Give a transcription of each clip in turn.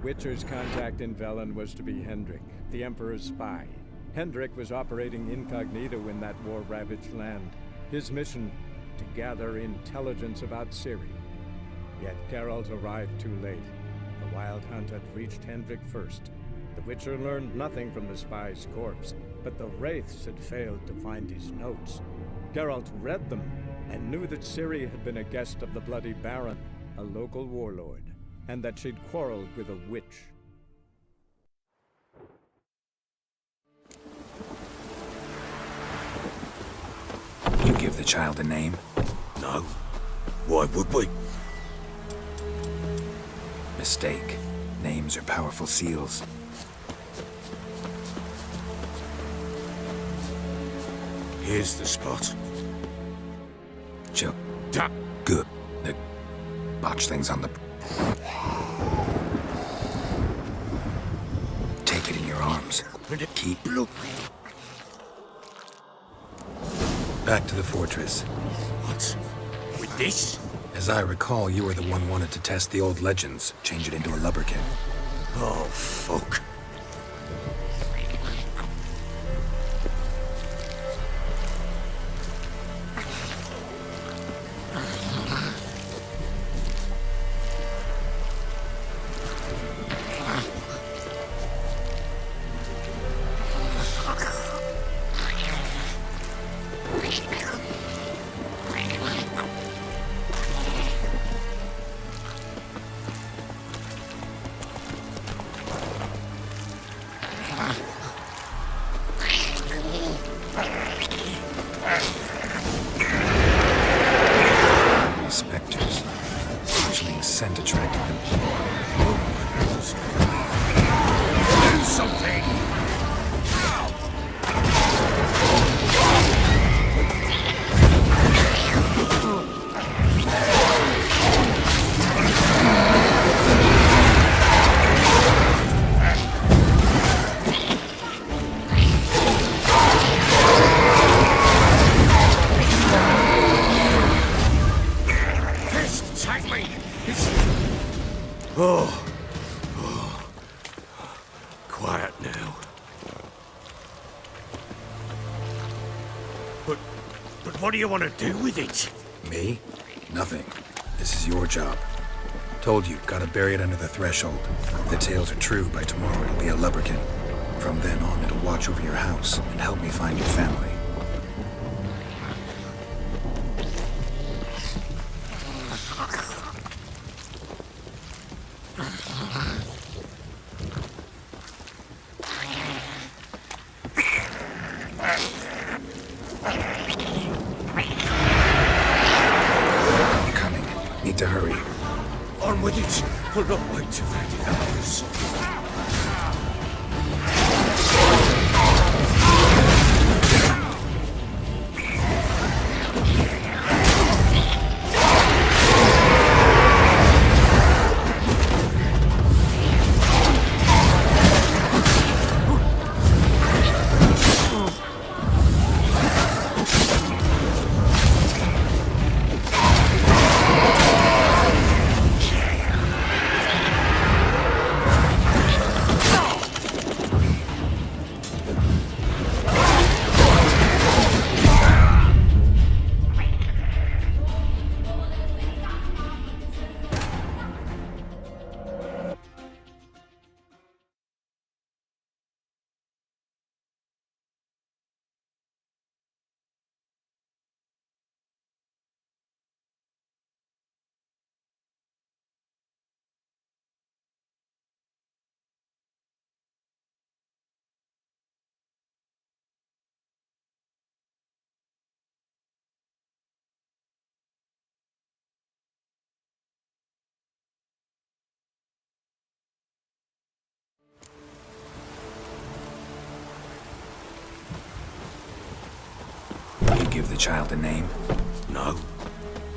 Witcher's contact in Velen was to be Hendrik, the Emperor's spy. Hendrik was operating incognito in that war-ravaged land. His mission, to gather intelligence about Ciri. Yet Geralt arrived too late. The Wild Hunt had reached Hendrik first. The Witcher learned nothing from the spy's corpse, but the Wraiths had failed to find his notes. Geralt read them, and knew that Ciri had been a guest of the Bloody Baron, a local warlord, and that she'd quarreled with a witch. You give the child a name? No. Why would we? Mistake. Names are powerful seals. Here's the spot. Chill. Good. The botch things on the... Take it in your arms. Keep... Back to the fortress. What? With this? As I recall, you were the one wanted to test the old legends, change it into a lubberkin. Oh, fuck. Spectres. Fledgling scent attracted them. Do something! Quiet now. But what do you want to do with it? Me? Nothing. This is your job. Told you, gotta bury it under the threshold. If the tales are true, by tomorrow it'll be a lubberkin. From then on, it'll watch over your house and help me find your family. To hurry. On with it. We'll not wait till they develop us. You give the child a name? No.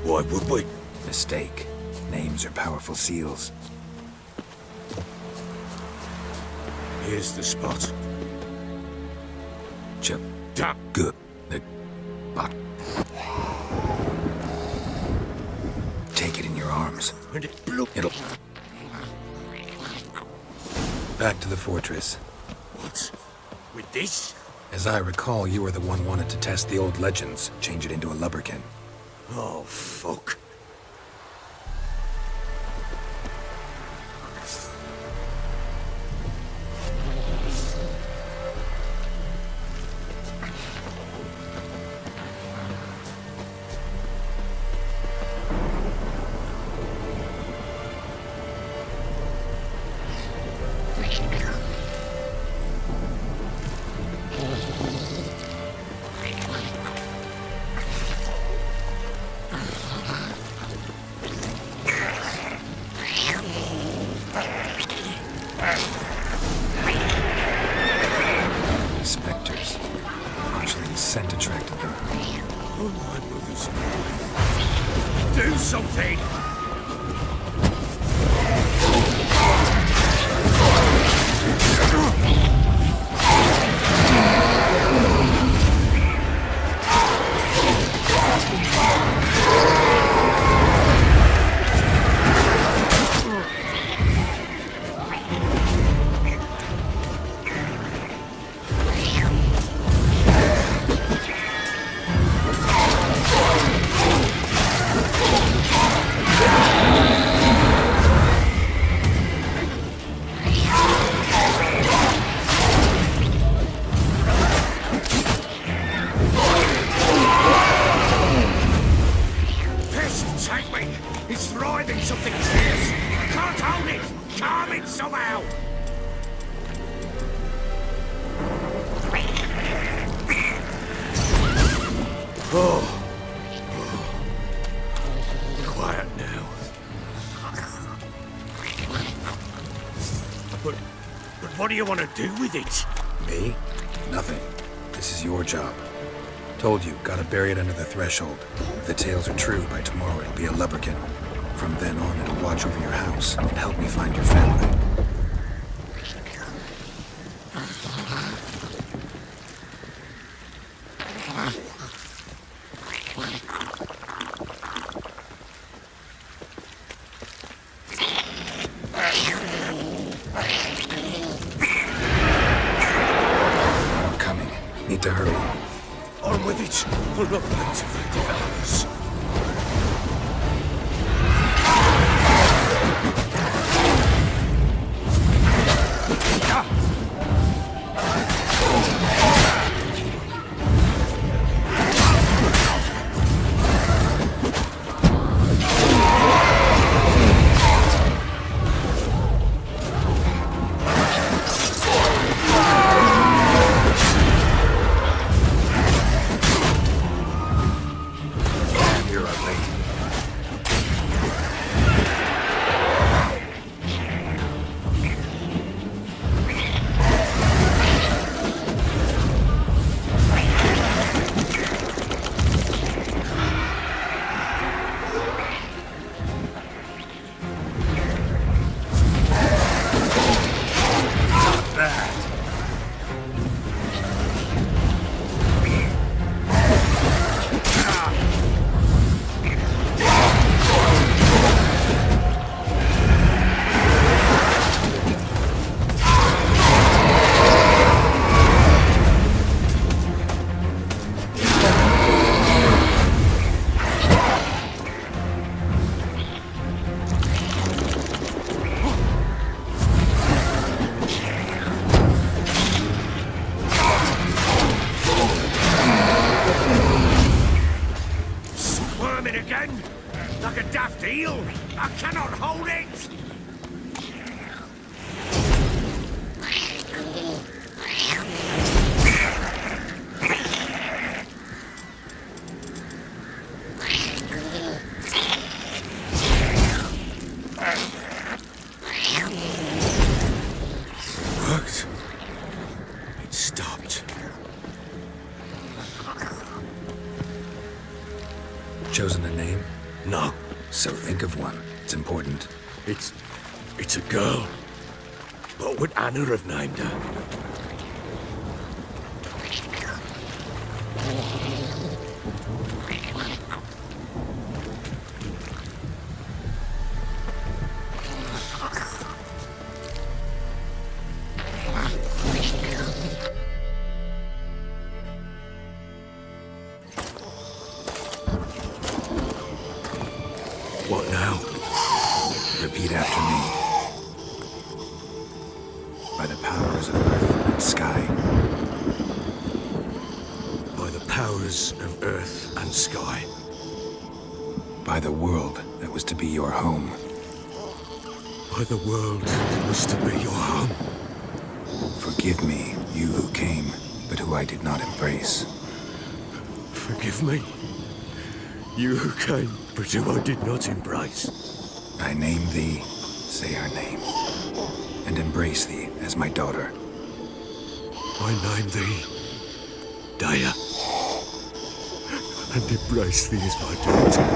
Why would we? Mistake. Names are powerful seals. Here's the spot. Good. The bot. Take it in your arms. And it blew. It'll... Back to the fortress. What? With this? As I recall, you were the one wanted to test the old legends, change it into a lubberkin. Oh, fuck. Spectres. Partially the scent attracted them. Oh, my mother's... Do something! Quiet now. But what do you want to do with it? Me? Nothing. This is your job. Told you, gotta bury it under the threshold. If the tales are true, by tomorrow it'll be a lubberkin. From then on, it'll watch over your house and help me find your family. More coming. Need to hurry. On with it. I'll not wait to find the hours. Like a daft eel! I cannot hold it! Worked. It stopped. Chosen a name? No. So think of one. It's important. It's a girl. What would Anna have named her? Repeat after me. By the powers of earth and sky. By the powers of earth and sky. By the world that was to be your home. By the world that was to be your home. Forgive me, you who came, but who I did not embrace. Forgive me, you who came, but who I did not embrace. I name thee, say her name, and embrace thee as my daughter. I name thee, Daya, and embrace thee as my daughter.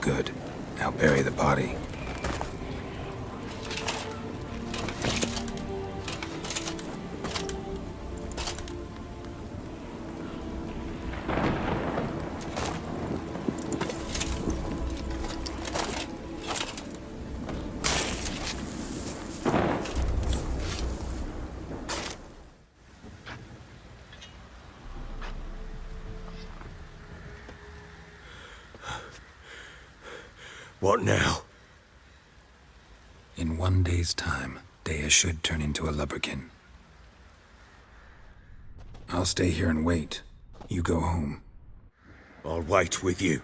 Good. Now bury the body. What now? In 1 day's time, Daya should turn into a lubberkin. I'll stay here and wait. You go home. I'll wait with you.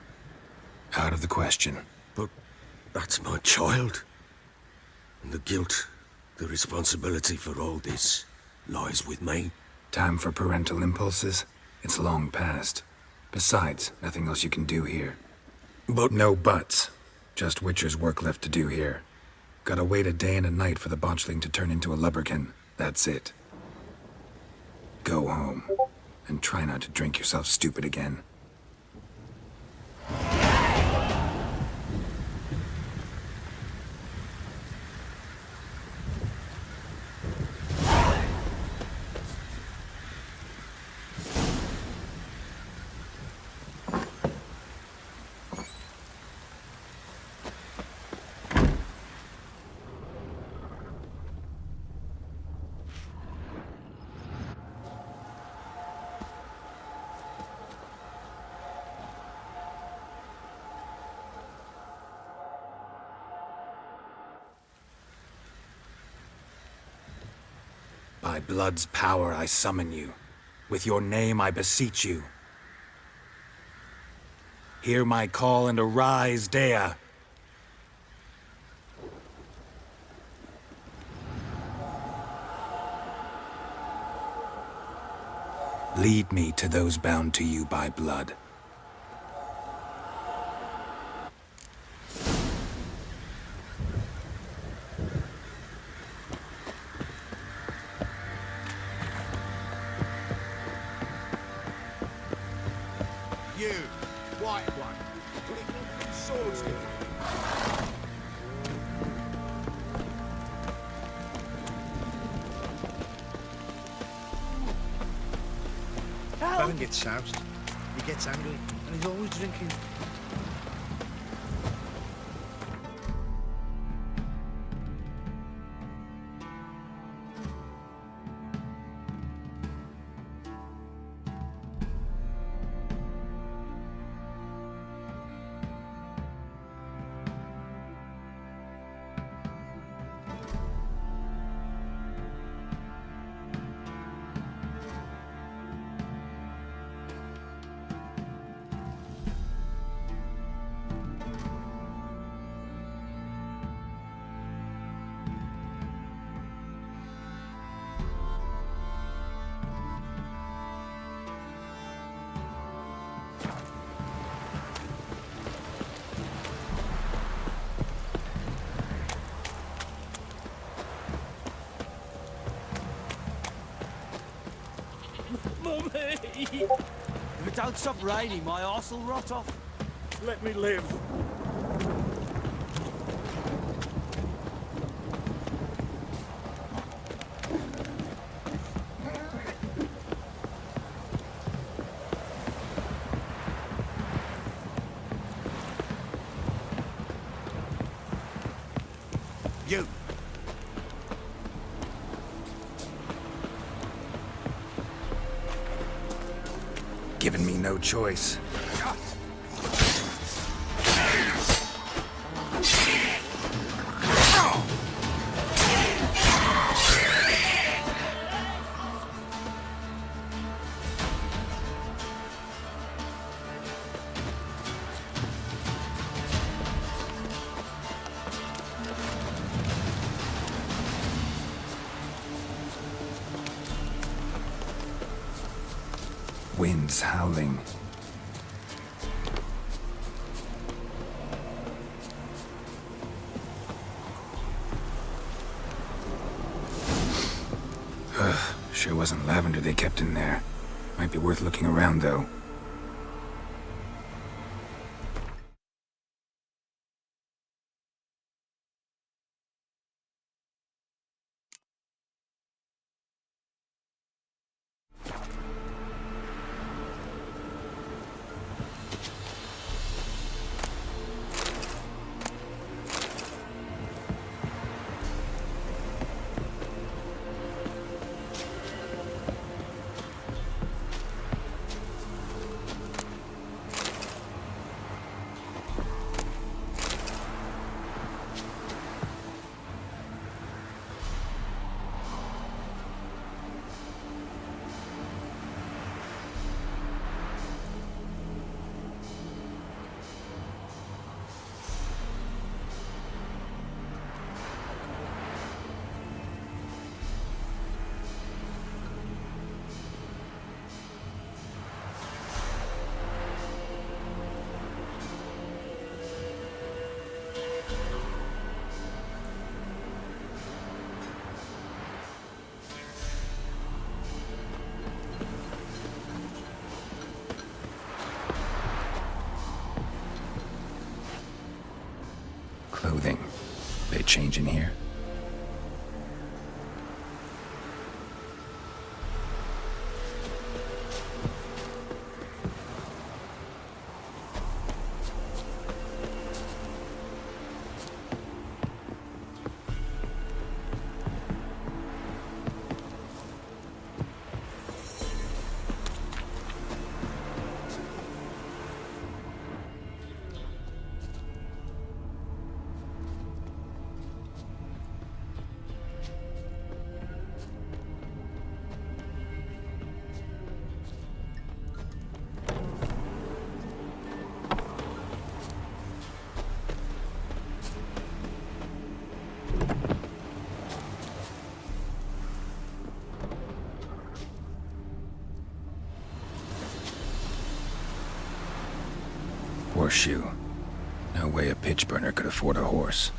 Out of the question. But that's my child. And the guilt, the responsibility for all this lies with me. Time for parental impulses? It's long past. Besides, nothing else you can do here. But No buts. Just Witcher's work left to do here. Gotta wait a day and a night for the botchling to turn into a lubberkin. That's it. Go home. And try not to drink yourself stupid again. By blood's power I summon you. With your name I beseech you. Hear my call and arise, Daya. Lead me to those bound to you by blood. You, white one, little swordsman. Baron gets soused, he gets angry, and he's always drinking. If it don't stop raining, my arse will rot off. let me live. You. given me no choice. Winds howling. Sure wasn't lavender they kept in there. Might be worth looking around, though. Clothing. They change in here? Horseshoe. No way a pitch burner could afford a horse.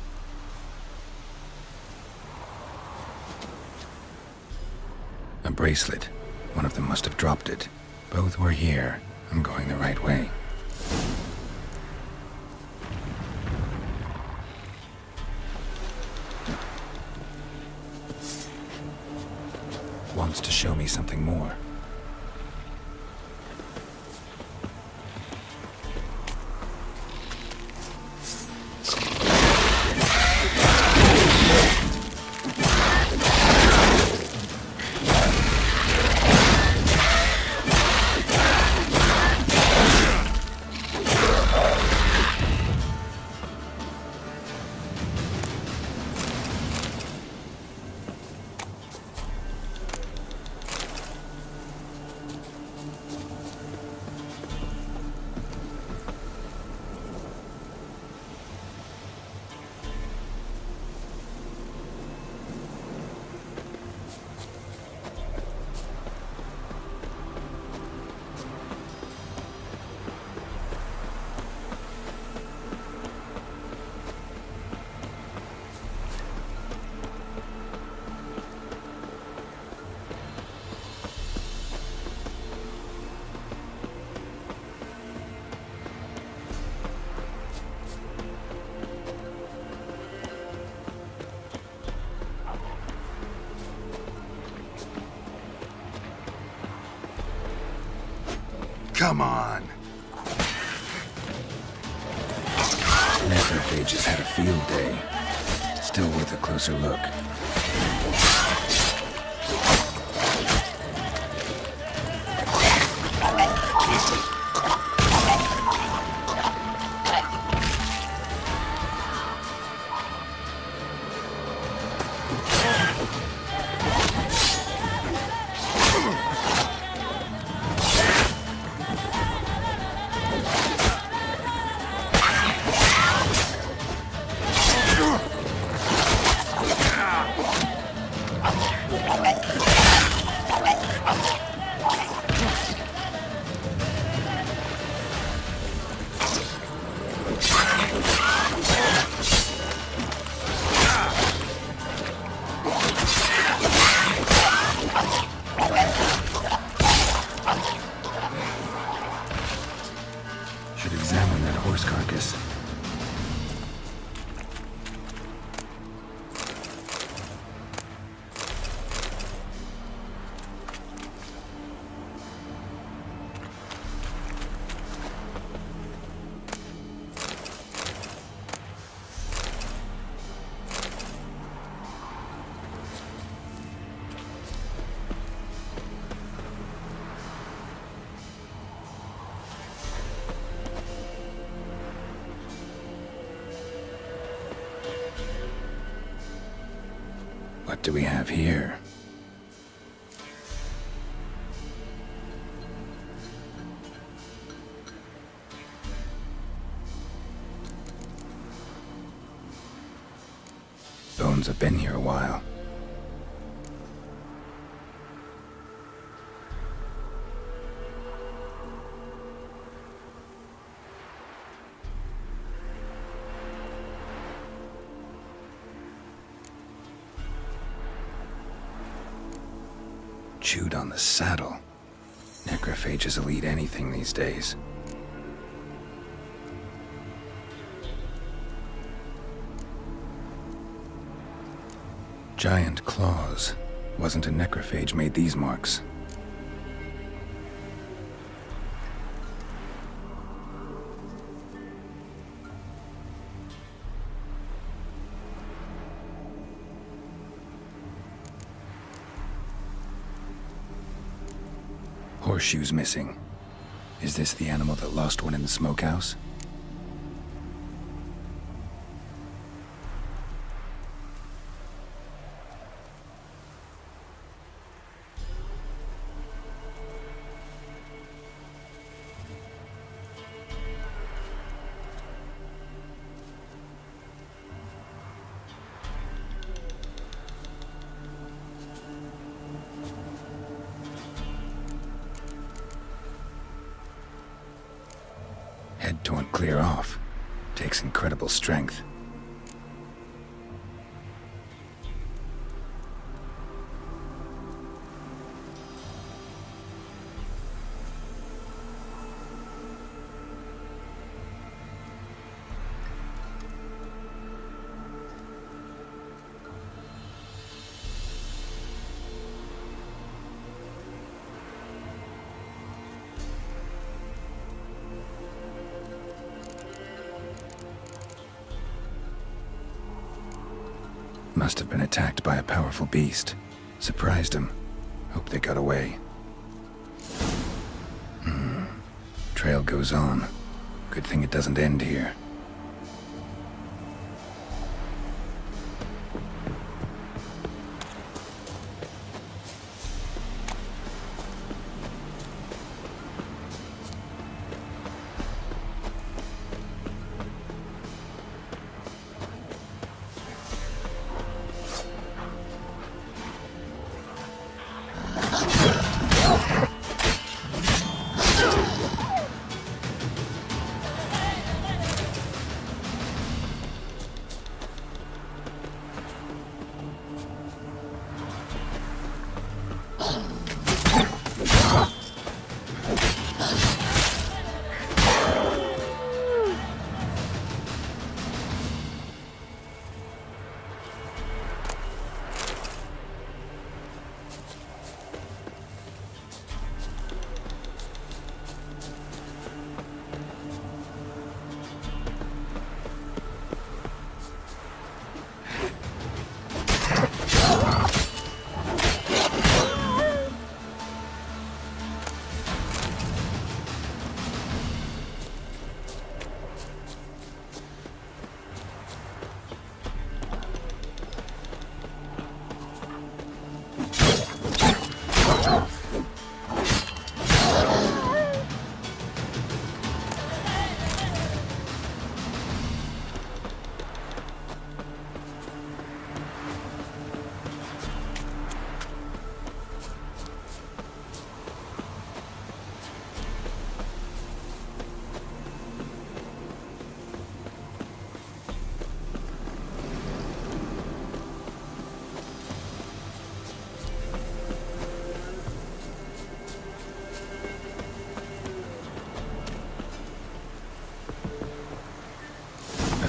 A bracelet. One of them must have dropped it. Both were here. I'm going the right way. Wants to show me something more. Come on. Necrophages had a field day. Still worth a closer look. What do we have here? Bones have been here a while. Chewed on the saddle. Necrophages will eat anything these days. Giant claws. Wasn't a necrophage made these marks. Horseshoes missing. Is this the animal that lost one in the smokehouse? Head torn clear off. Takes incredible strength. Must have been attacked by a powerful beast. Surprised him. Hope they got away. Trail goes on. Good thing it doesn't end here.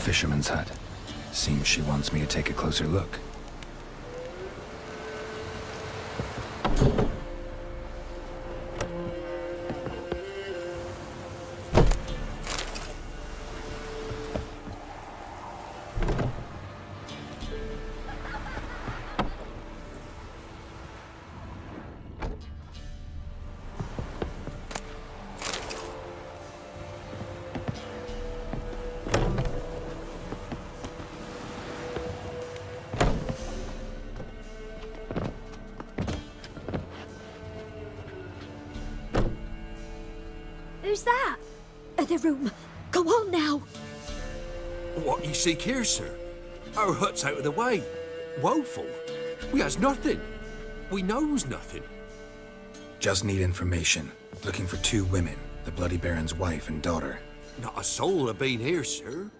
Fisherman's hut. Seems she wants me to take a closer look. Who's that? Other room. Go on now. What you seek here, sir? Our hut's out of the way. Woeful. We has nothing. We knows nothing. Just need information. Looking for 2 women, the Bloody Baron's wife and daughter. Not a soul have been here, sir.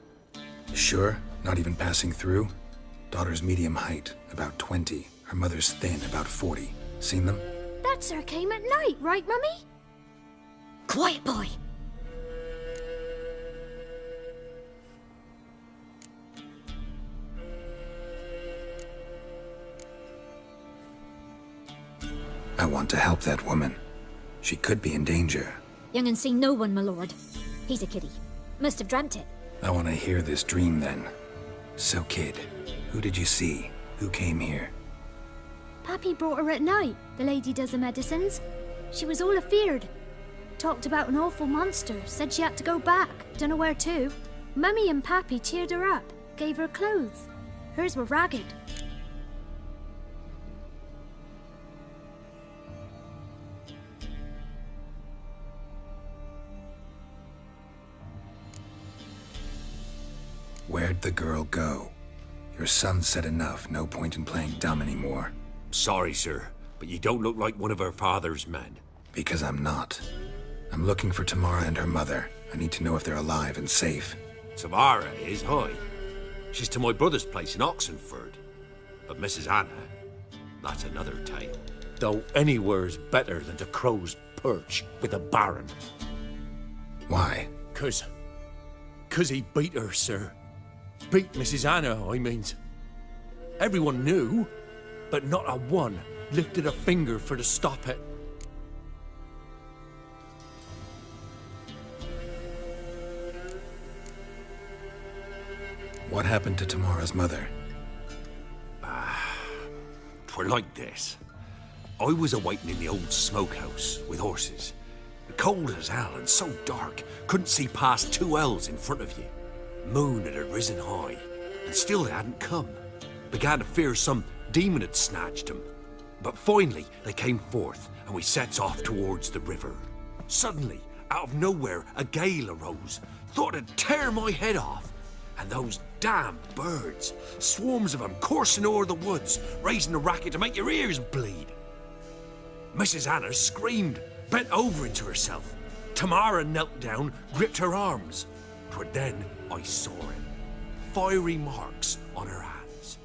Sure? Not even passing through? Daughter's medium height, about 20. Her mother's thin, about 40. Seen them? That sir came at night, right, Mummy? Quiet, boy. I want to help that woman. She could be in danger. Young and seen no one, my lord. He's a kiddie. Must have dreamt it. I want to hear this dream then. So, kid, who did you see? Who came here? Pappy brought her at night, the lady does the medicines. She was all afeared. Talked about an awful monster, said she had to go back, dunno where to. Mummy and Pappy cheered her up, gave her clothes. Hers were ragged. Where'd the girl go? Your son said enough, no point in playing dumb anymore. Sorry, sir, but you don't look like one of her father's men. Because I'm not. I'm looking for Tamara and her mother. I need to know if they're alive and safe. Tamara is, hi. She's to my brother's place in Oxenford. But Mrs. Anna, that's another tale. Though anywhere's better than to Crow's Perch with a baron. Why? 'Cause he beat her, sir. Beat Mrs. Anna, I means. Everyone knew, but not a one lifted a finger for to stop it. What happened to Tamara's mother? 'Twere like this. I was awaiting in the old smokehouse with horses. Cold as hell and so dark, couldn't see past 2 ells in front of you. Moon had risen high, and still they hadn't come. Began to fear some demon had snatched them. But finally they came forth, and we sets off towards the river. Suddenly, out of nowhere, a gale arose. Thought it'd tear my head off. And those damn birds, swarms of them coursing o'er the woods, raising a racket to make your ears bleed. Mrs. Anna screamed, bent over into herself. Tamara knelt down, gripped her arms. 'Twere then I saw it. Fiery marks on her hands.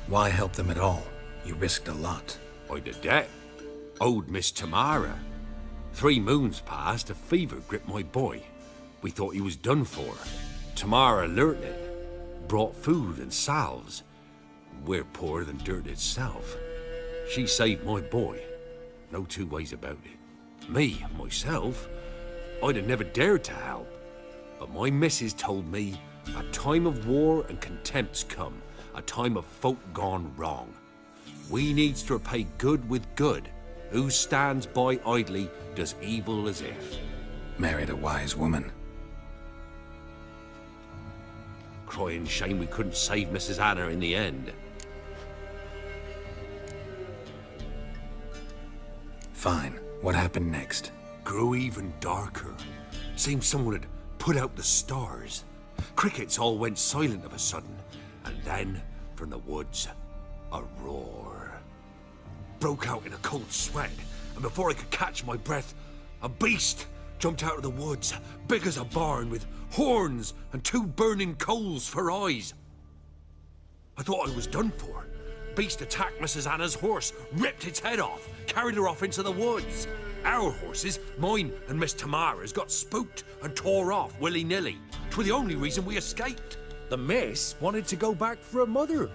Why help them at all? You risked a lot. I'd a debt. Owed Miss Tamara. 3 moons passed, a fever gripped my boy. We thought he was done for. Tamara learnt it. Brought food and salves. We're poorer than dirt itself. She saved my boy. No 2 ways about it. Me, myself, I'd have never dared to help. But my missus told me a time of war and contempt's come. A time of folk gone wrong. We needs to repay good with good. Who stands by idly does evil as if. Married a wise woman. Crying shame we couldn't save Mrs. Anna in the end. Fine. What happened next? Grew even darker. Seemed someone had put out the stars. Crickets all went silent of a sudden. And then, from the woods, a roar. Broke out in a cold sweat, and before I could catch my breath, a beast jumped out of the woods, big as a barn, with horns and 2 burning coals for eyes. I thought I was done for. Beast attacked Mrs. Anna's horse, ripped its head off, carried her off into the woods. Our horses, mine and Miss Tamara's, got spooked and tore off willy-nilly. 'Twere the only reason we escaped. The miss wanted to go back for her mother,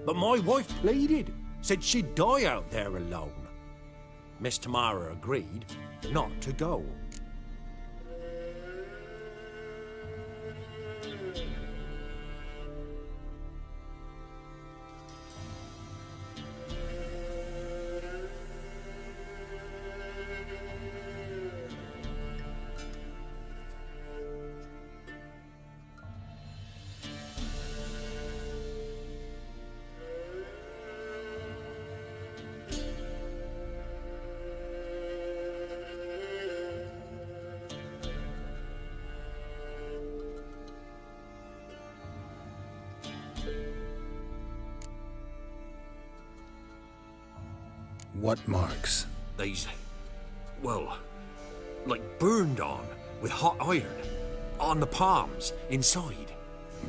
but my wife pleaded, said she'd die out there alone. Miss Tamara agreed not to go. What marks? They's, well, like burned on with hot iron. On the palms, inside.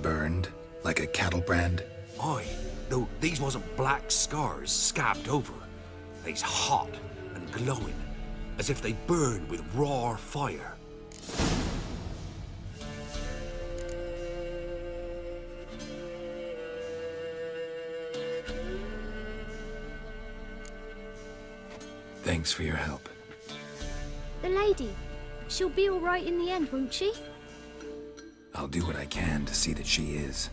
Burned? Like a cattle brand? Aye, though these wasn't black scars scabbed over. They's hot and glowing, as if they burn with raw fire. Thanks for your help. The lady. She'll be all right in the end, won't she? I'll do what I can to see that she is.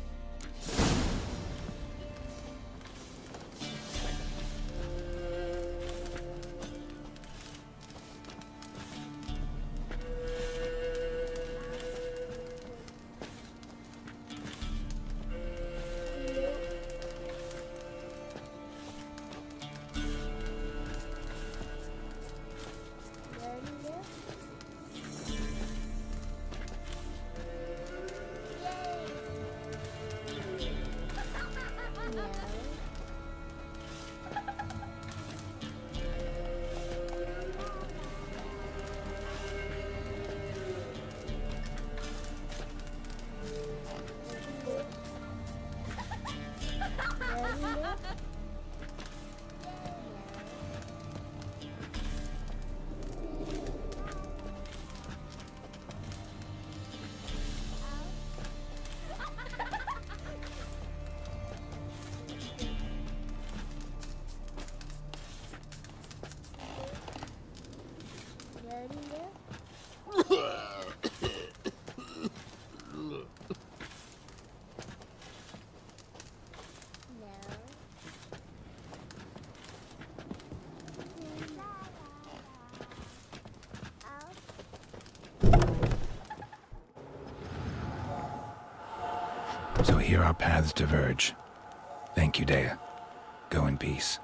So here our paths diverge. Thank you, Dea. Go in peace.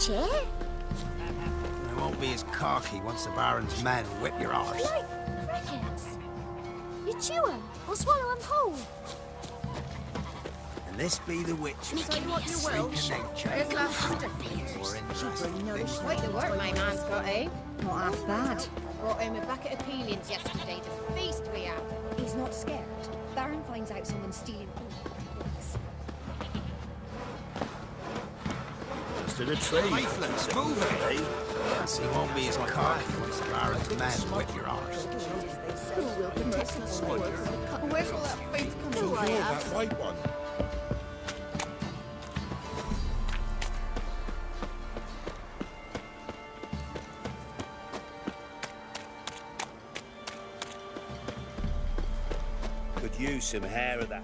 chair? It won't be as cocky once the Baron's men whip your arse. Like crickets. You chew 'em or swallow 'em whole. And this be the witch. Say what you will. Here's last Quite the work my man's got, eh? Not half bad. Brought home a bucket of peelings yesterday, the feast we had. He's not scared. Baron finds out someone's stealing. To the tree. Leaflets, move it, eh? Yes, he won't be as cocky once the Baron's men whip your arse. Who will protect us? Where's all that faith coming from? That white one. Could use some hair of that.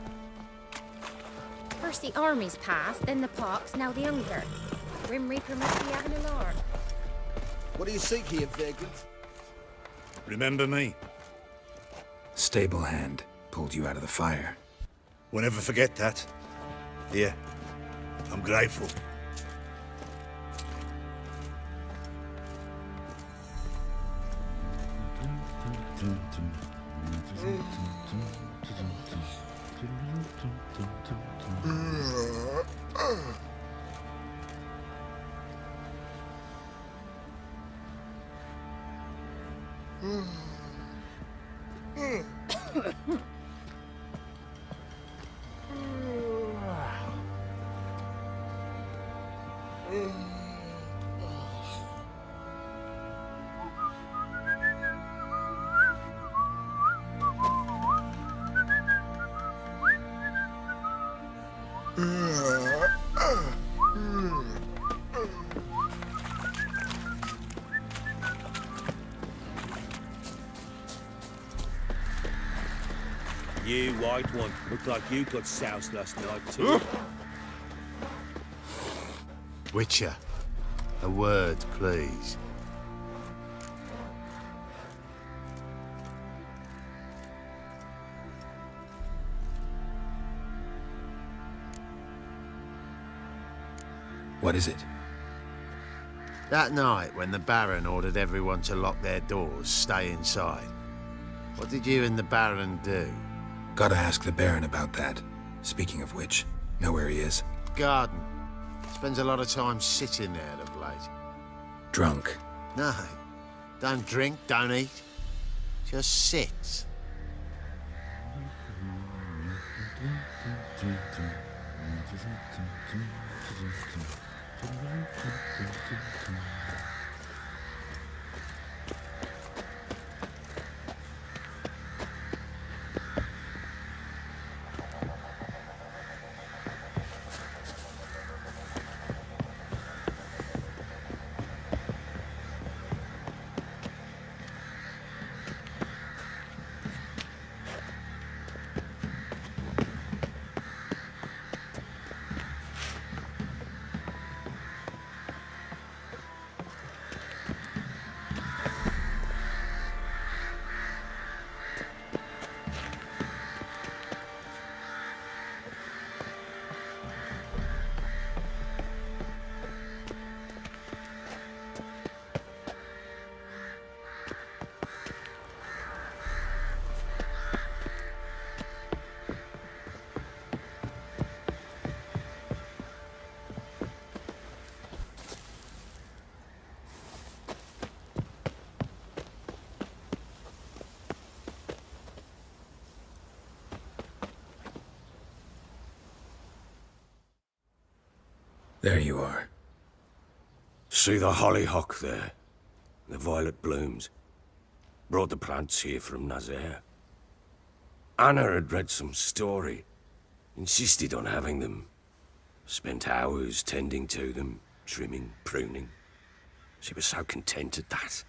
First the armies passed, then the pox, now the hunger. Grim Reaper must be having a lark. What do you seek here, vagrant? Remember me? Stable hand pulled you out of the fire. We'll never forget that. Here, I'm grateful. You white one, look like you got soused last night too. Witcher, a word, please. What is it? That night when the Baron ordered everyone to lock their doors, stay inside, what did you and the Baron do? Gotta ask the Baron about that. Speaking of which, know where he is? Garden. Spends a lot of time sitting there of late. Drunk. No, don't drink, don't eat. Just sits. There you are. See the hollyhock there? The violet blooms. Brought the plants here from Nazaire. Anna had read some story. Insisted on having them. Spent hours tending to them, trimming, pruning. She was so content at that.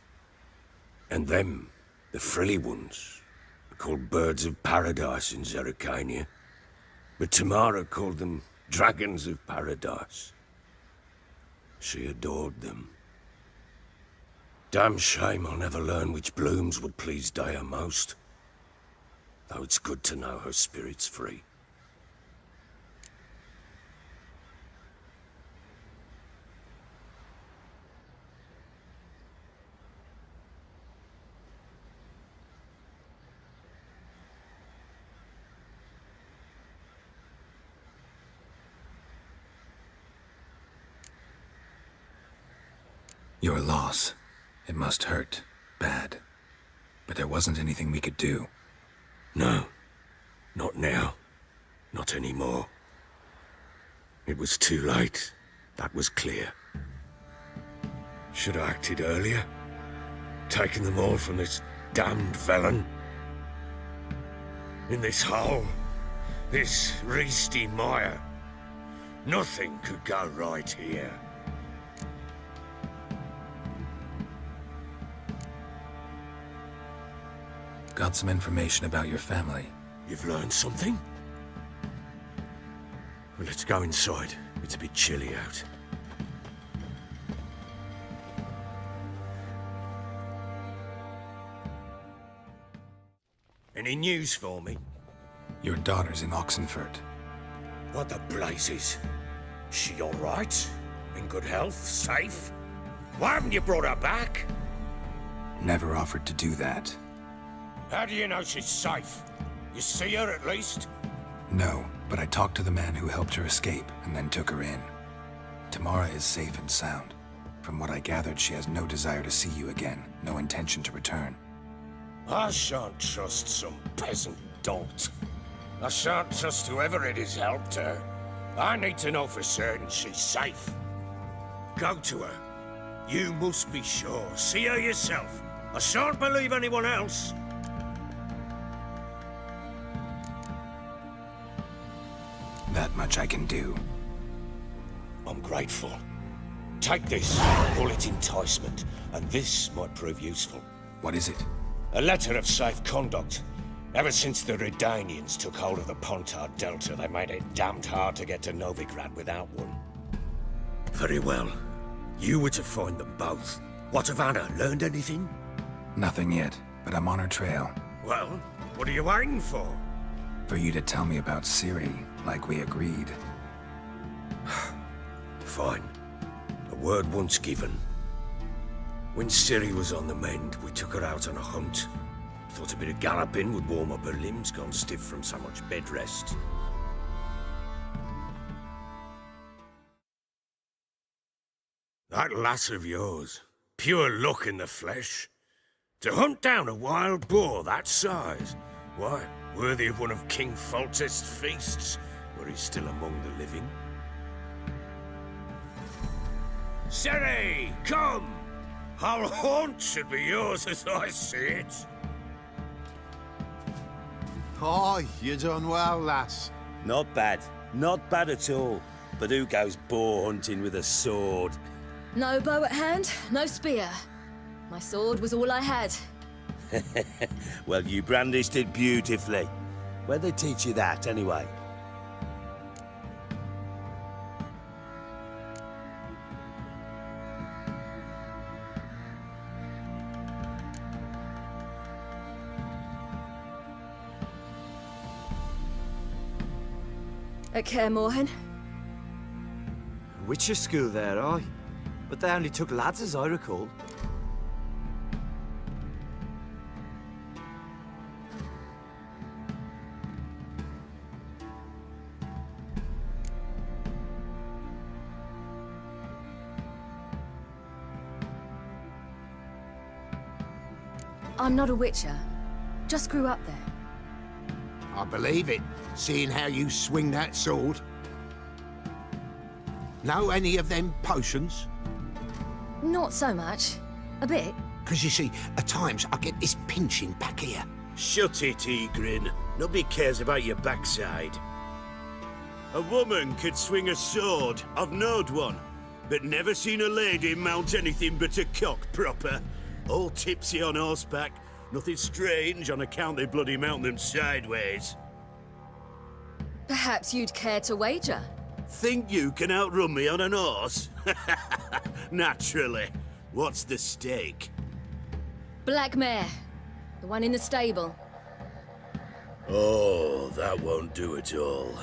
And them, the frilly ones, are called birds of paradise in Zerrikania. But Tamara called them dragons of paradise. She adored them. Damn shame I'll never learn which blooms would please Dea most. Though it's good to know her spirit's free. Your loss. It must hurt. Bad. But there wasn't anything we could do. No. Not now. Not anymore. It was too late. That was clear. Should have acted earlier. Taken them all from this damned Velen. In this hole. This reesty mire. Nothing could go right here. Got some information about your family. You've learned something? Well, let's go inside. It's a bit chilly out. Any news for me? Your daughter's in Oxenford. What the blazes? She all right? In good health? Safe? Why haven't you brought her back? Never offered to do that. How do you know she's safe? You see her at least? No, but I talked to the man who helped her escape and then took her in. Tamara is safe and sound. From what I gathered, she has no desire to see you again, no intention to return. I shan't trust some peasant dolt. I shan't trust whoever it is helped her. I need to know for certain she's safe. Go to her. You must be sure. See her yourself. I shan't believe anyone else. That much I can do. I'm grateful. Take this, call it enticement, and this might prove useful. What is it? A letter of safe conduct. Ever since the Redanians took hold of the Pontard Delta, they made it damned hard to get to Novigrad without one. Very well. You were to find them both. What of Anna? Learned anything? Nothing yet, but I'm on her trail. Well, what are you waiting for? For you to tell me about Ciri, like we agreed. Fine. A word once given. When Ciri was on the mend, we took her out on a hunt. Thought a bit of galloping would warm up her limbs, gone stiff from so much bed rest. That lass of yours, pure luck in the flesh. To hunt down a wild boar that size, why, worthy of one of King Foltest's feasts, where he's still among the living. Ciri, come! Our haunt should be yours as I see it. Oh, you done well, lass. Not bad. Not bad at all. But who goes boar hunting with a sword? No bow at hand, no spear. My sword was all I had. Well, you brandished it beautifully. Where'd they teach you that, anyway? At Care Witcher school there, aye. But they only took lads, as I recall. I'm not a witcher. Just grew up there. I believe it, seeing how you swing that sword. Know any of them potions? Not so much. A bit. Because you see, at times I get this pinching back here. Shut it, Egrin. Nobody cares about your backside. A woman could swing a sword. I've knowed one. But never seen a lady mount anything but a cock proper. All tipsy on horseback. Nothing strange on account they bloody mount them sideways. Perhaps you'd care to wager? Think you can outrun me on an horse? Naturally. What's the stake? Black mare. The one in the stable. Oh, that won't do at all.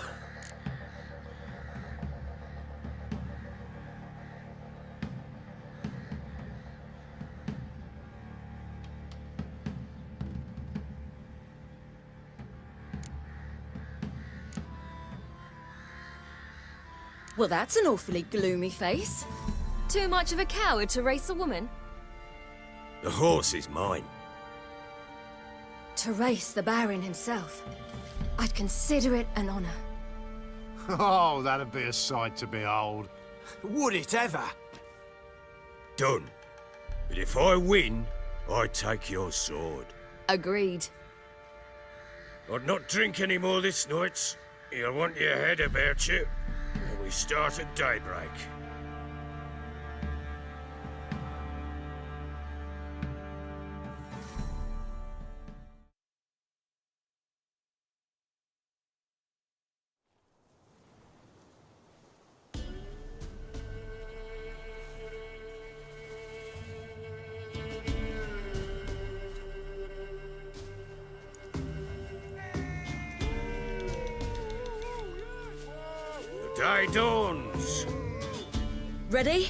Well, that's an awfully gloomy face. too much of a coward to race a woman? The horse is mine. To race the Baron himself. I'd consider it an honor. Oh, that'd be a sight to behold. Would it ever? Done. But if I win, I take your sword. Agreed. I'd not drink any more this night. You'll want your head about you. And we start at daybreak. Day dawns. Ready?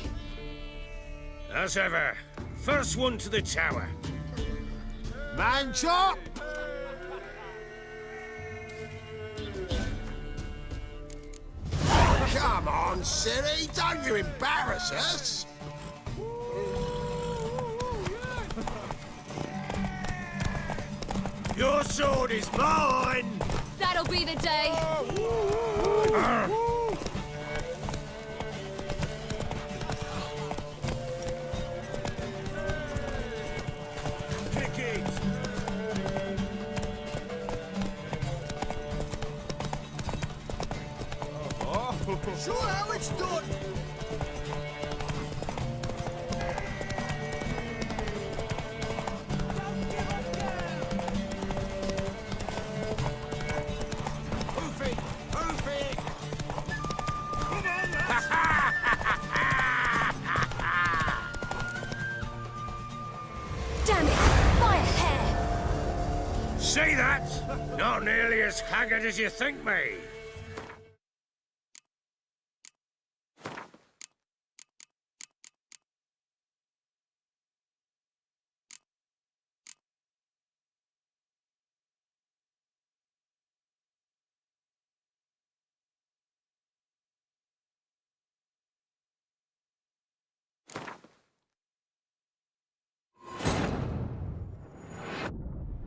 As ever, first one to the tower. Man chop! Come on, Siri, don't you embarrass us! Your sword is mine! That'll be the day. Kick it! Sure how it's done! Damn it! By a hair! See that? Not nearly as haggard as you think me.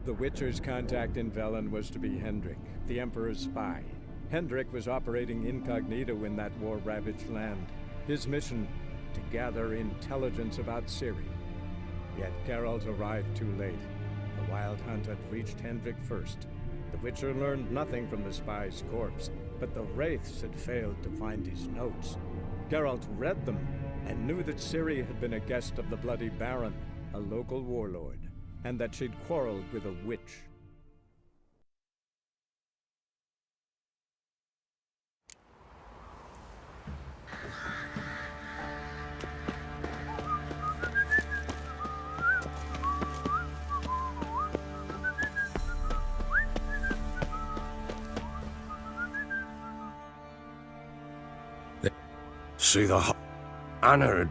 The Witcher's contact in Velen was to be Hendrik, the Emperor's spy. Hendrik was operating incognito in that war-ravaged land. His mission, to gather intelligence about Ciri. Yet Geralt arrived too late. The Wild Hunt had reached Hendrik first. The Witcher learned nothing from the spy's corpse, but the Wraiths had failed to find his notes. Geralt read them, and knew that Ciri had been a guest of the Bloody Baron, a local warlord, and that she'd quarreled with a witch. See the Anna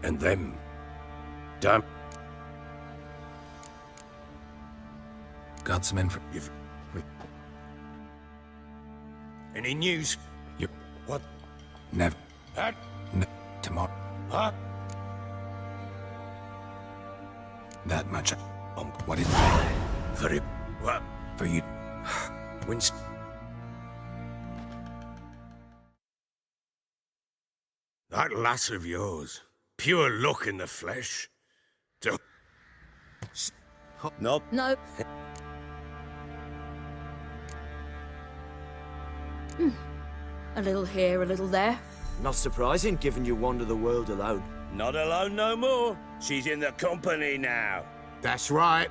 and them. Damn. Got some info. Any news? You. What? Never. That? Tomorrow. Huh? That much. What is For it. What? for you? When's... That lass of yours. Pure luck in the flesh. No. No. A little here, a little there. Not surprising, given you wander the world alone. Not alone no more. She's in the company now. That's right.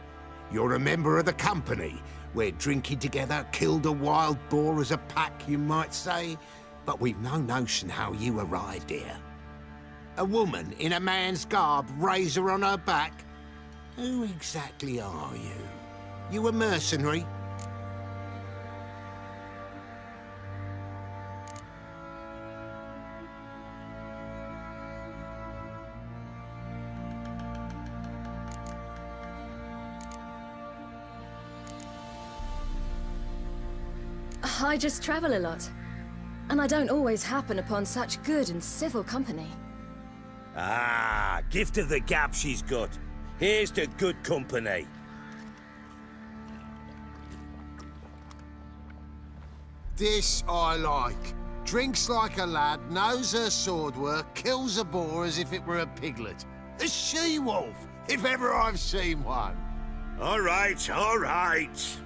You're a member of the company. We're drinking together, killed a wild boar as a pack, you might say. But we've no notion how you arrived here. A woman in a man's garb, razor on her back. Who exactly are you? You a mercenary? I just travel a lot. And I don't always happen upon such good and civil company. Ah, gift of the gab she's got. Here's to good company. This I like. Drinks like a lad, knows her sword work, kills a boar as if it were a piglet. A she-wolf, if ever I've seen one. All right, all right.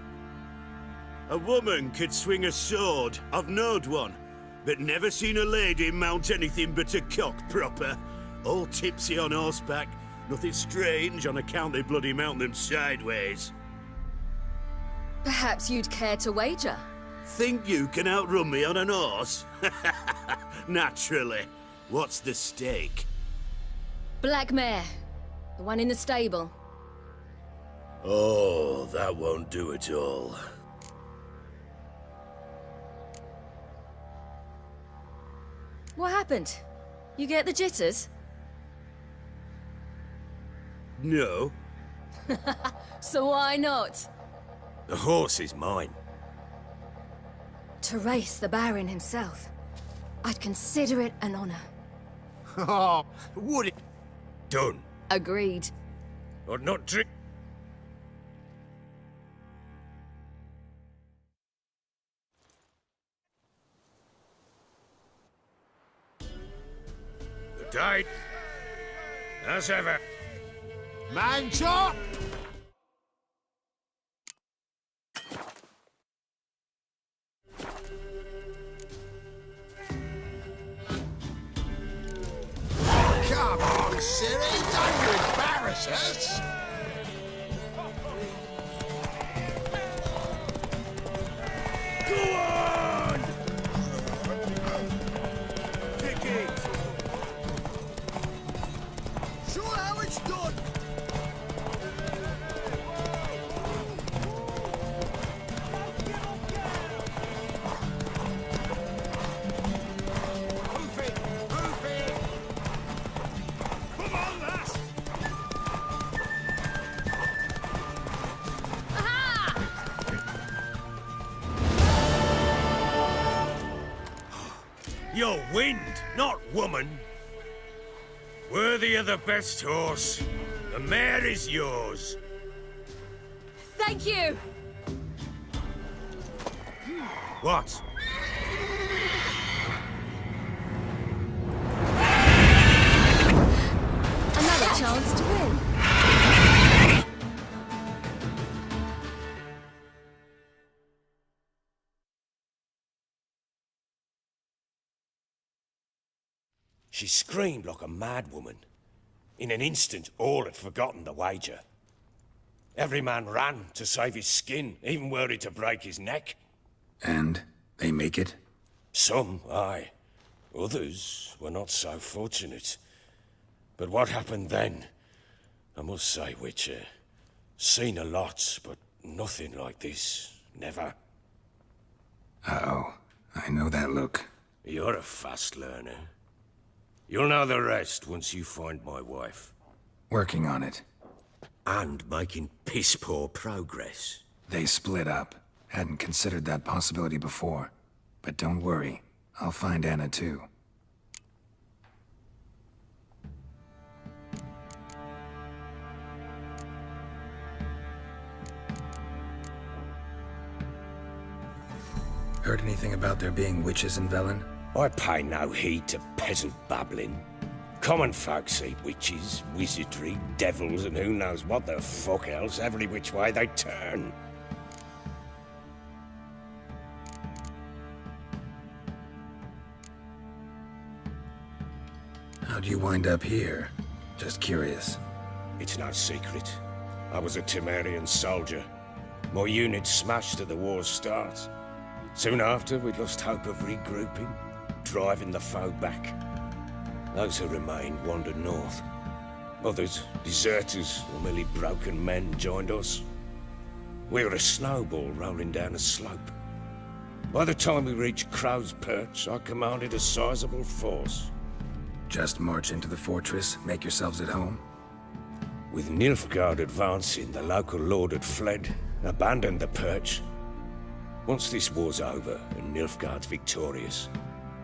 A woman could swing a sword. I've knowed one, but never seen a lady mount anything but a cock proper. All tipsy on horseback. Nothing strange on account they bloody mount them sideways. Perhaps you'd care to wager? Think you can outrun me on an horse? Naturally. What's the stake? Black mare. The one in the stable. Oh, that won't do it all. What happened? You get the jitters? No. So why not? The horse is mine. To race the Baron himself. I'd consider it an honor. Oh, would it? Done. Agreed. Or not drink. The tide. As ever. Man chop! Come on, Siri, don't you embarrass us! Go on! Kick it! Show how it's done! Move it! Move it! Come on, lass! You're wind, not woman. Worthy of the best horse. The mare is yours. Thank you! What? Another chance to win. She screamed like a mad woman. In an instant, all had forgotten the wager. Every man ran to save his skin, even worried to break his neck. And they make it? Some, aye. Others were not so fortunate. But what happened then? I must say, Witcher, seen a lot, but nothing like this. Never. Uh-oh. I know that look. You're a fast learner. You'll know the rest once you find my wife. Working on it. And making piss-poor progress. They split up. Hadn't considered that possibility before. But don't worry. I'll find Anna too. Heard anything about there being witches in Velen? I pay no heed to peasant babbling. Common folks see witches, wizardry, devils, and who knows what the fuck else every which way they turn. How'd you wind up here? Just curious. It's no secret. I was a Temerian soldier. My unit smashed at the war's start. Soon after, we lost hope of regrouping, driving the foe back. Those who remained wandered north. Others, deserters or merely broken men, joined us. We were a snowball rolling down a slope. By the time we reached Crow's Perch, I commanded a sizable force. Just march into the fortress, make yourselves at home? With Nilfgaard advancing, the local lord had fled, abandoned the Perch. Once this war's over and Nilfgaard's victorious,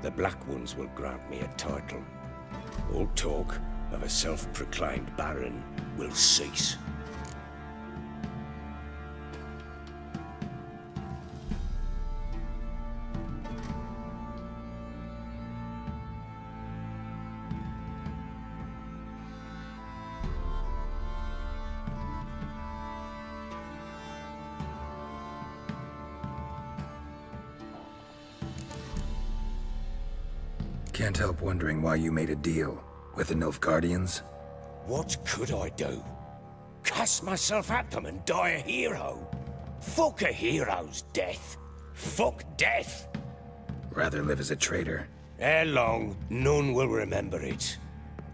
the Black Ones will grant me a title. All talk, of a self-proclaimed baron will cease. Can't help wondering why you made a deal with the Nilfgaardians. What could I do? Cast myself at them and die a hero? Fuck a hero's death. Fuck death. Rather live as a traitor. Ere long, none will remember it.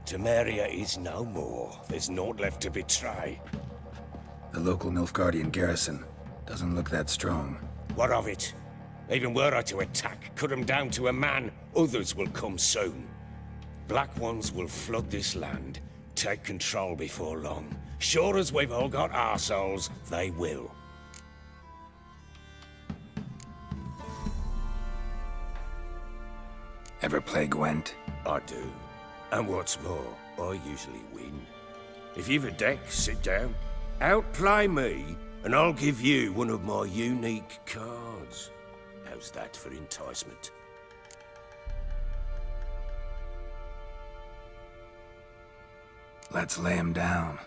Temeria is no more. There's naught left to betray. The local Nilfgaardian garrison doesn't look that strong. What of it? Even were I to attack, cut them down to a man, others will come soon. Black Ones will flood this land, take control before long. Sure as we've all got arseholes, they will. Ever play Gwent? I do. And what's more, I usually win. If you've a deck, sit down. Outplay me, and I'll give you one of my unique cards. How's that for enticement? Let's lay him down.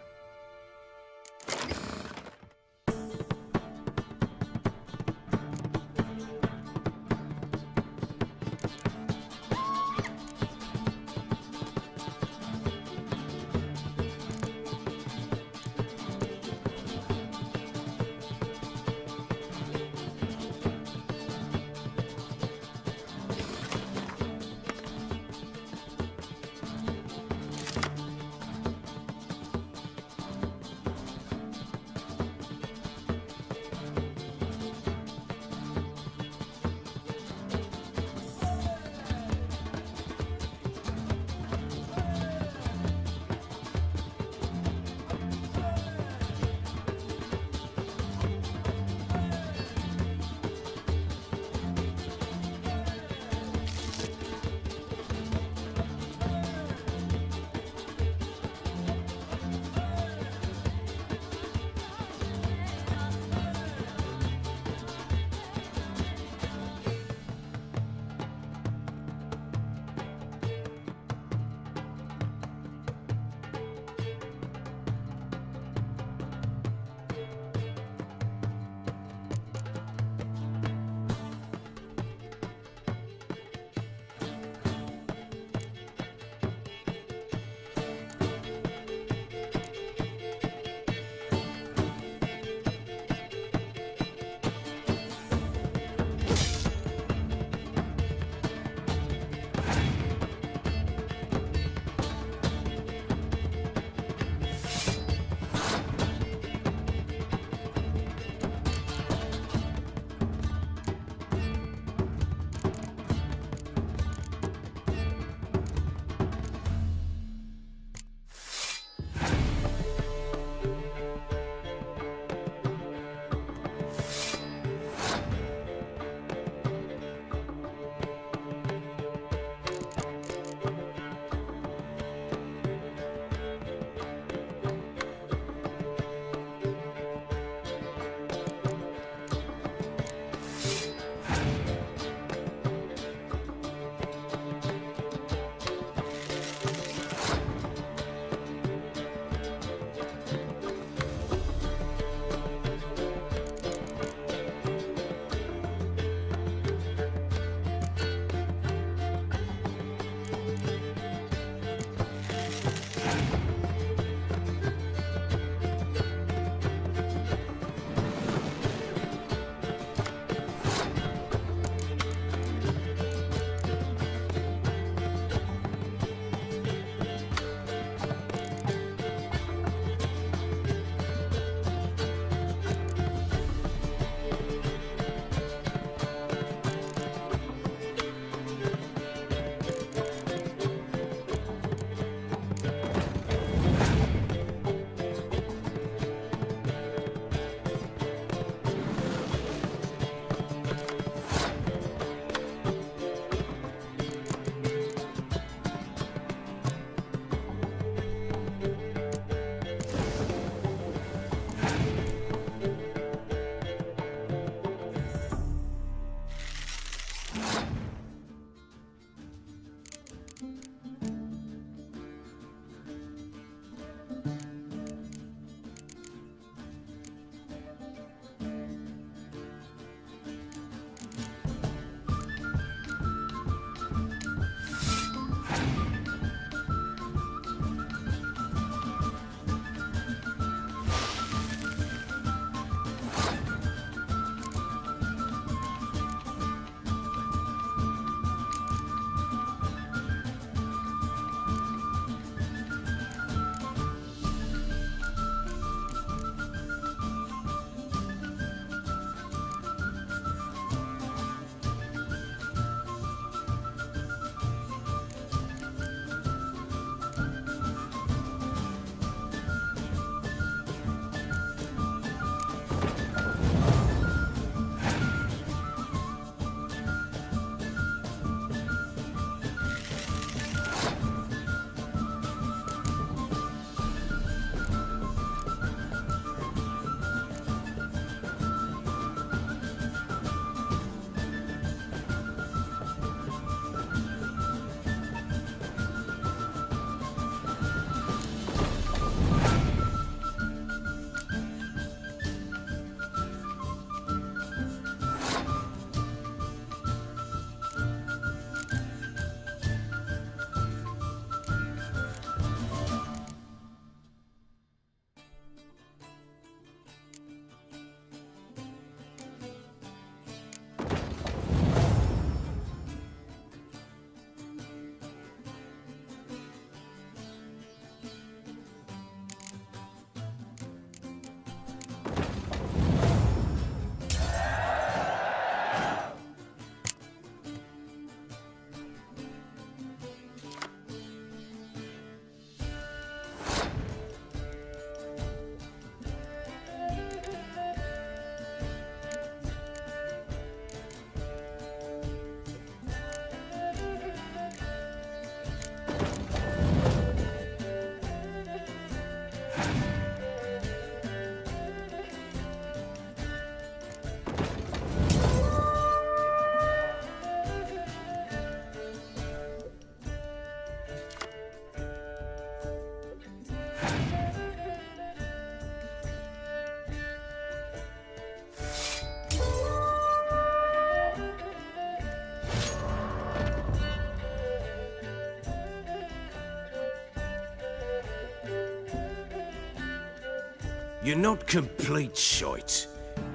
You're not complete shite,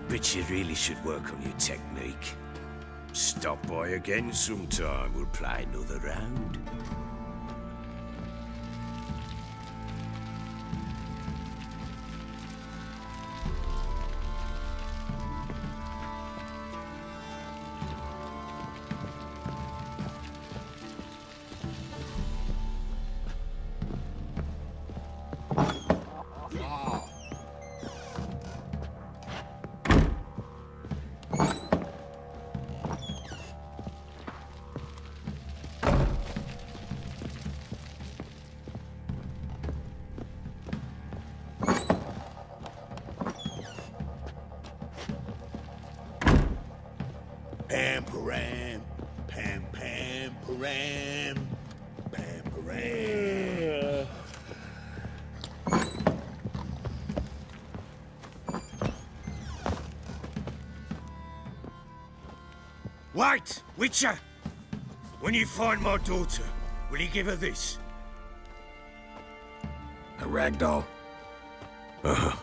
but you really should work on your technique. Stop by again sometime, we'll play another round. Pam param, pam pam param, pam param. Wait, Witcher! When you find my daughter, will you give her this? A rag doll. Uh-huh.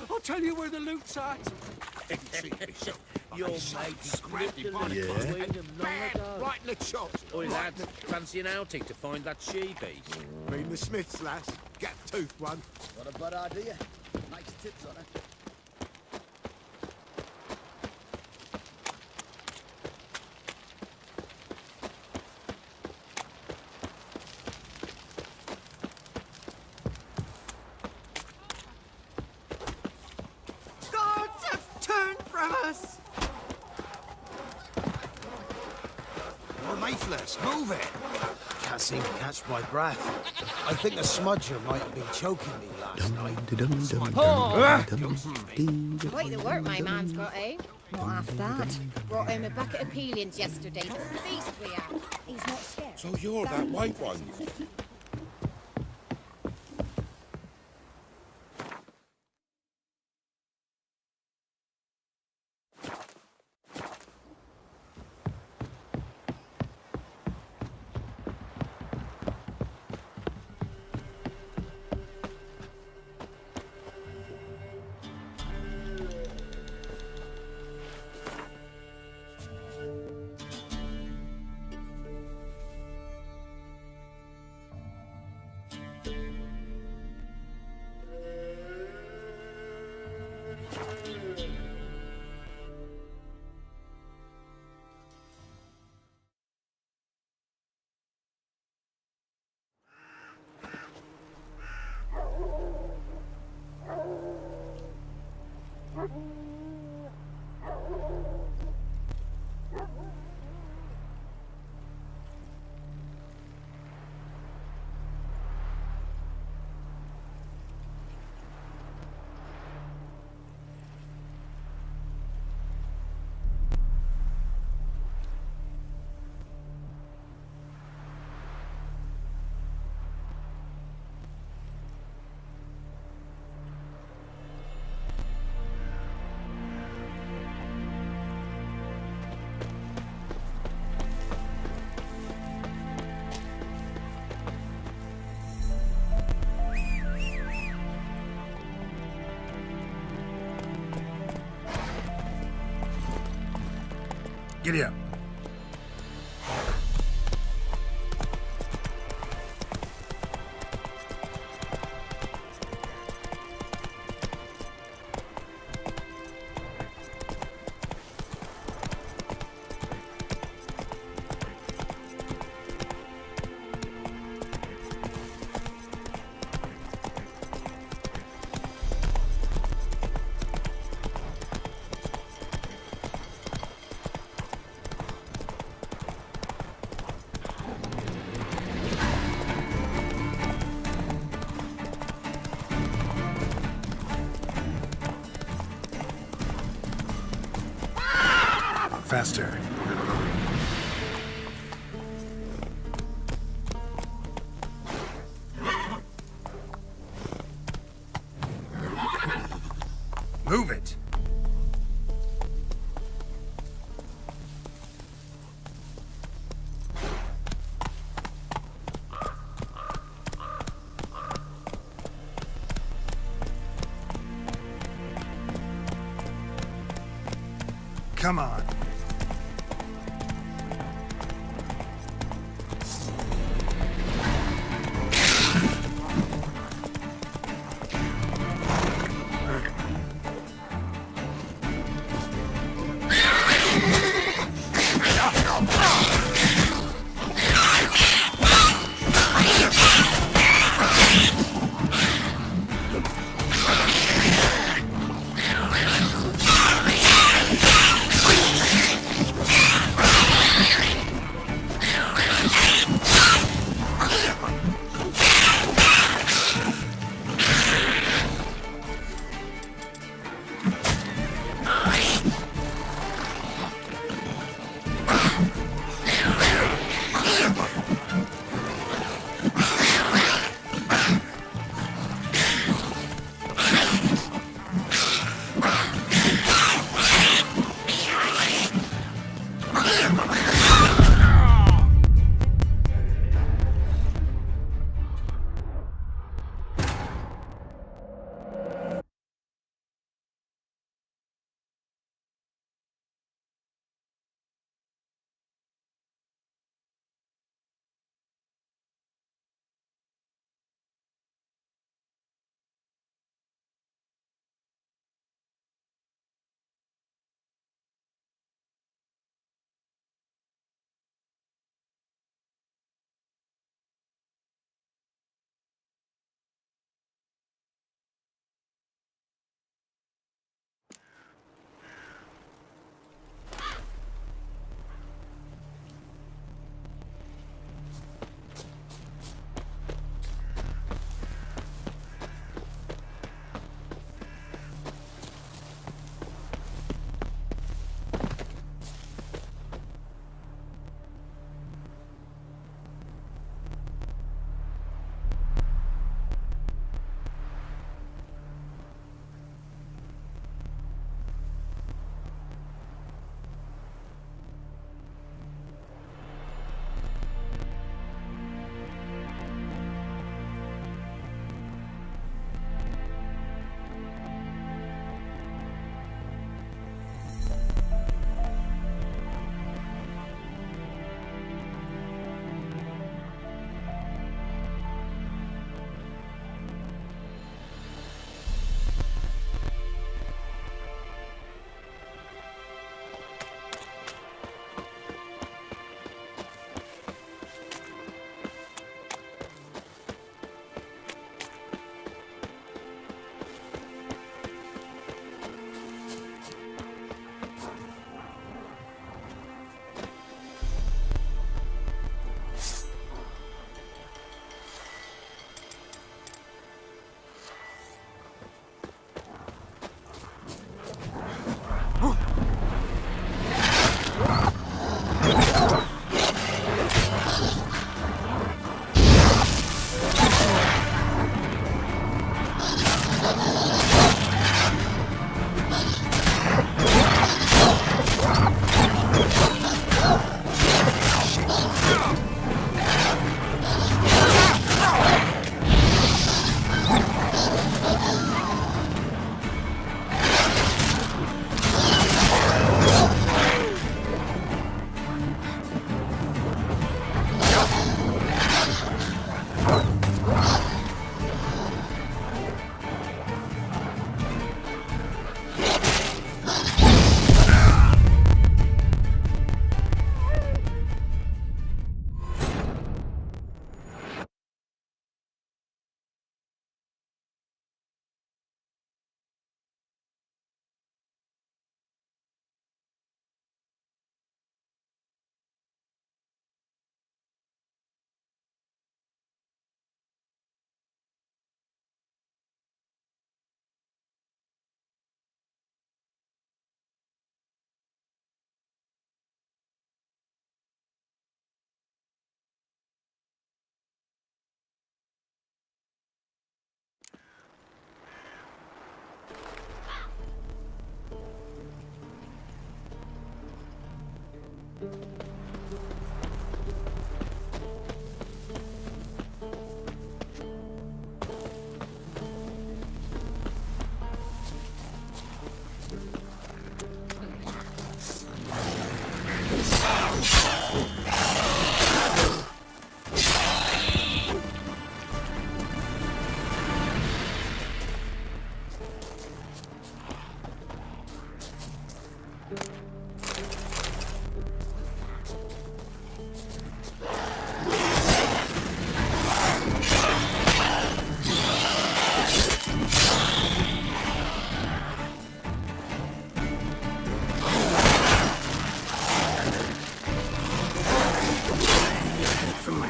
I'll tell you where the loot's at. Your mate script the loot Yeah. between them long ago. Right in the chops. Oi, lads, fancy an outing to find that she-beast? Mean the Smiths, lass. Get a tooth one. Not a bad idea. Nice tips on it. Guards have turned from us. Well, Mayflies, move it. can't seem to catch my breath. I think a smudger might have been choking me last night. Quite the work my man's got, eh? Not half that. Brought him a bucket of peelings yesterday. The feast we had. He's not scared. So you're that white one? Giddy up. Faster. Move it. Come on.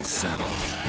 finally settled.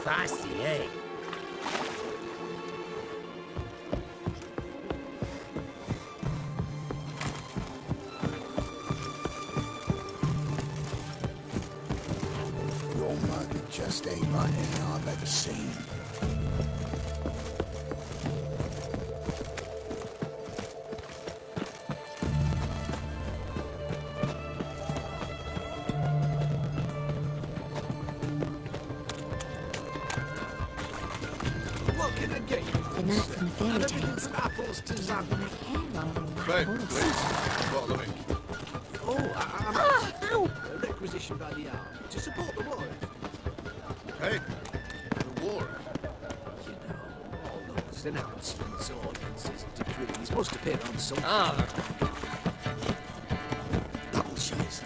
Spicy, eh? Your mug just ain't like anything I've ever seen. What can I get you? The knight from the fairy tales. Apples to Like hair on a white Babe, horse. please. Bottle of ink. Oh, I'm Ow! a requisition by the hour to support the war. Hey, the war. You know, all those announcements, ordinances, and decrees must appear on some. Double shows.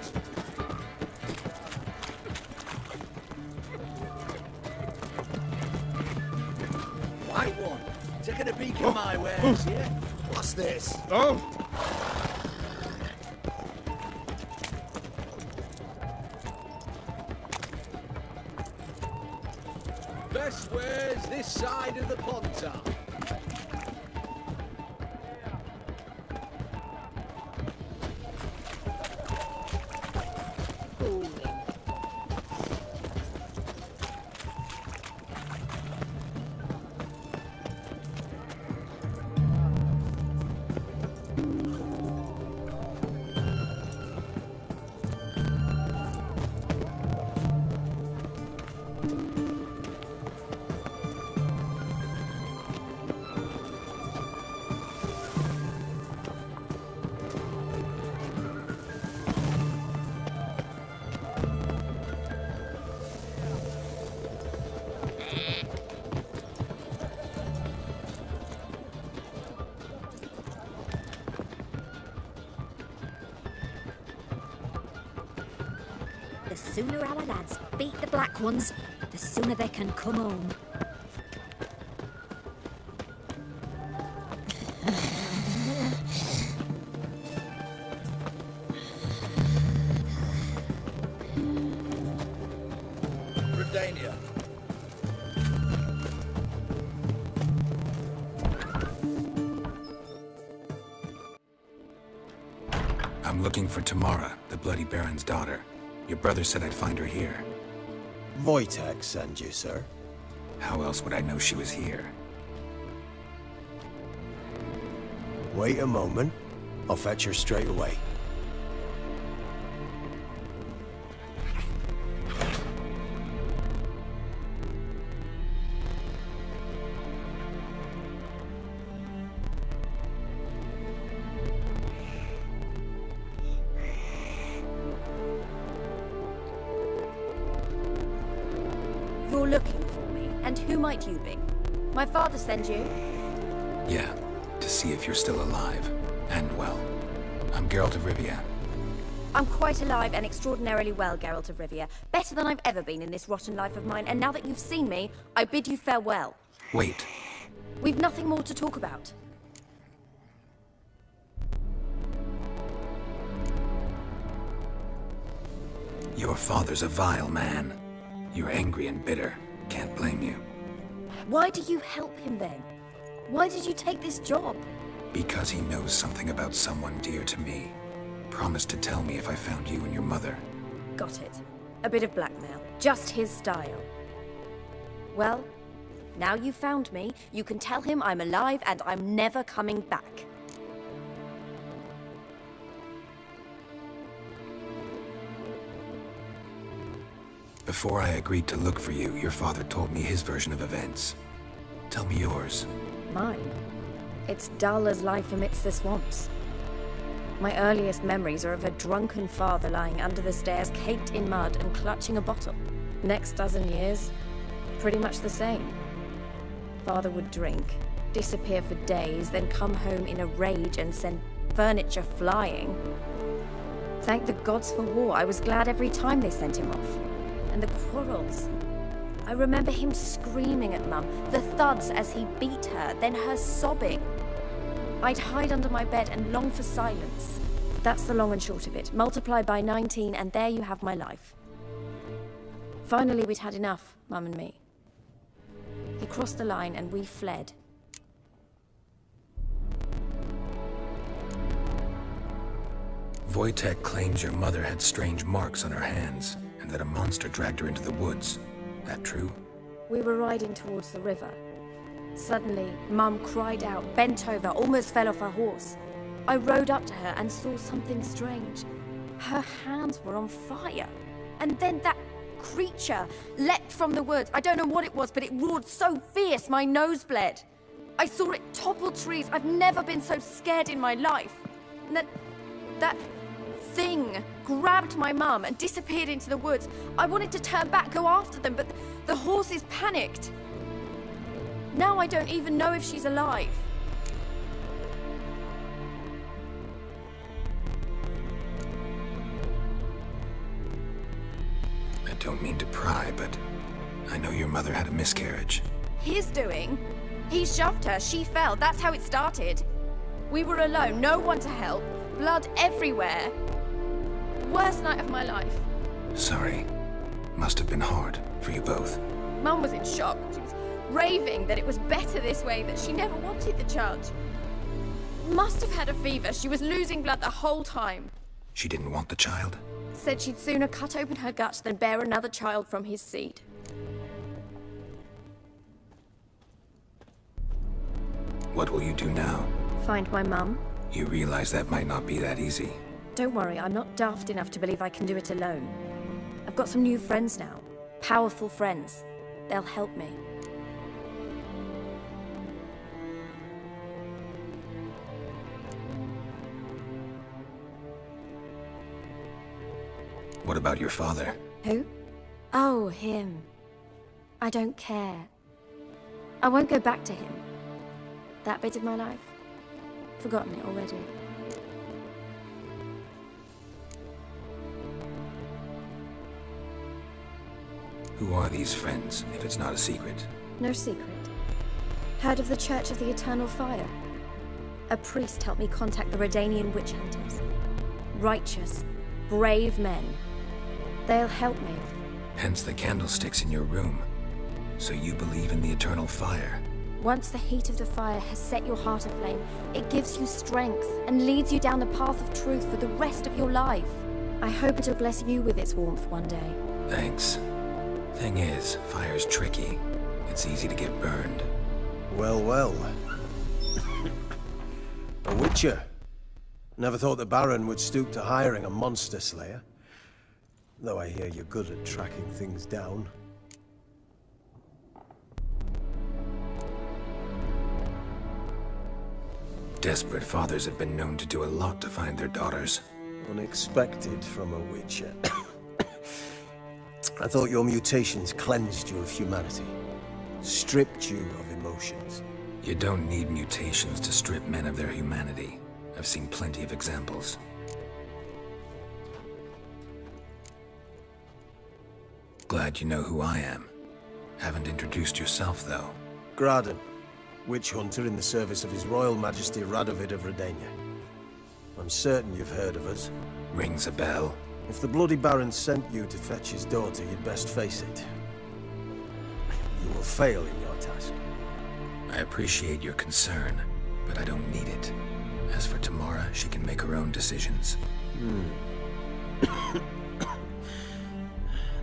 White one. Taking a peek at my wares, yeah? What's this? Oh! Best wares this side of the Pontar. The sooner our lads beat the black ones, the sooner they can come home. Redania. I'm looking for Tamara, the Bloody Baron's daughter. Your brother said I'd find her here. Wojtek sent you, sir. How else would I know she was here? Wait a moment. I'll fetch her straight away. You're looking for me, and who might you be? My father sent you? Yeah, to see if you're still alive. And well. I'm Geralt of Rivia. I'm quite alive and extraordinarily well, Geralt of Rivia. Better than I've ever been in this rotten life of mine, and now that you've seen me, I bid you farewell. Wait. We've nothing more to talk about. Your father's a vile man. You're angry and bitter. Can't blame you. Why do you help him then? Why did you take this job? Because he knows something about someone dear to me. Promised to tell me if I found you and your mother. Got it. A bit of blackmail. Just his style. Well, now you've found me, you can tell him I'm alive and I'm never coming back. Before I agreed to look for you, your father told me his version of events. Tell me yours. Mine? It's dull as life amidst the swamps. My earliest memories are of a drunken father lying under the stairs, caked in mud and clutching a bottle. Next dozen years, pretty much the same. Father would drink, disappear for days, then come home in a rage and send furniture flying. Thank the gods for war. I was glad every time they sent him off. And the quarrels. I remember him screaming at Mum, the thuds as he beat her, then her sobbing. I'd hide under my bed and long for silence. That's the long and short of it. Multiply by 19 and there you have my life. Finally, we'd had enough, Mum and me. He crossed the line and we fled. Wojtek claims your mother had strange marks on her hands, and that a monster dragged her into the woods. That true? We were riding towards the river. Suddenly, Mum cried out, bent over, almost fell off her horse. I rode up to her and saw something strange. Her hands were on fire. And then that creature leapt from the woods. I don't know what it was, but it roared so fierce my nose bled. I saw it topple trees. I've never been so scared in my life. And that thing grabbed my mum and disappeared into the woods. I wanted to turn back, go after them, but the horses panicked. Now I don't even know if she's alive. I don't mean to pry, but I know your mother had a miscarriage. His doing? He shoved her, she fell, that's how it started. We were alone, no one to help, blood everywhere. Worst night of my life. Sorry. Must have been hard for you both. Mum was in shock. She was raving that it was better this way, that she never wanted the child. Must have had a fever. She was losing blood the whole time. She didn't want the child? Said she'd sooner cut open her guts than bear another child from his seed. What will you do now? Find my mum. You realize that might not be that easy. Don't worry, I'm not daft enough to believe I can do it alone. I've got some new friends now. Powerful friends. They'll help me. What about your father? Who? Oh, him. I don't care. I won't go back to him. That bit of my life? Forgotten it already. Who are these friends, if it's not a secret? No secret. Heard of the Church of the Eternal Fire? A priest helped me contact the Redanian witch hunters. Righteous, brave men. They'll help me. Hence the candlesticks in your room. So you believe in the eternal fire? Once the heat of the fire has set your heart aflame, it gives you strength and leads you down the path of truth for the rest of your life. I hope it'll bless you with its warmth one day. Thanks. Thing is, fire's tricky. It's easy to get burned. Well, well. A witcher. Never thought the Baron would stoop to hiring a monster slayer. Though I hear you're good at tracking things down. Desperate fathers have been known to do a lot to find their daughters. Unexpected from a witcher. I thought your mutations cleansed you of humanity. Stripped you of emotions. You don't need mutations to strip men of their humanity. I've seen plenty of examples. Glad you know who I am. Haven't introduced yourself, though. Graden, witch hunter in the service of His Royal Majesty Radovid of Redania. I'm certain you've heard of us. Rings a bell. If the Bloody Baron sent you to fetch his daughter, you'd best face it. You will fail in your task. I appreciate your concern, but I don't need it. As for Tamara, she can make her own decisions.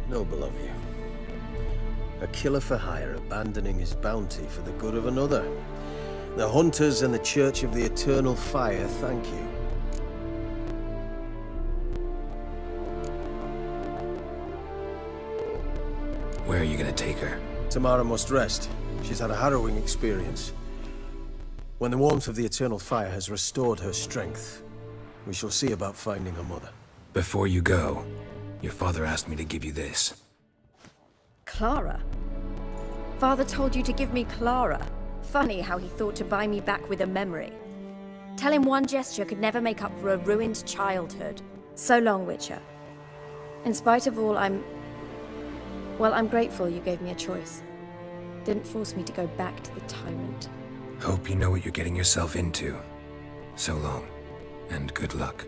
Noble of you. A killer for hire abandoning his bounty for the good of another. The Hunters and the Church of the Eternal Fire thank you. Where are you gonna take her? Tamara must rest. She's had a harrowing experience. When the warmth of the Eternal Fire has restored her strength, we shall see about finding her mother. Before you go, your father asked me to give you this. Clara? Father told you to give me Clara. Funny how he thought to buy me back with a memory. Tell him one gesture could never make up for a ruined childhood. So long, Witcher. In spite of all, I'm grateful you gave me a choice. Didn't force me to go back to the tyrant. Hope you know what you're getting yourself into. So long, and good luck.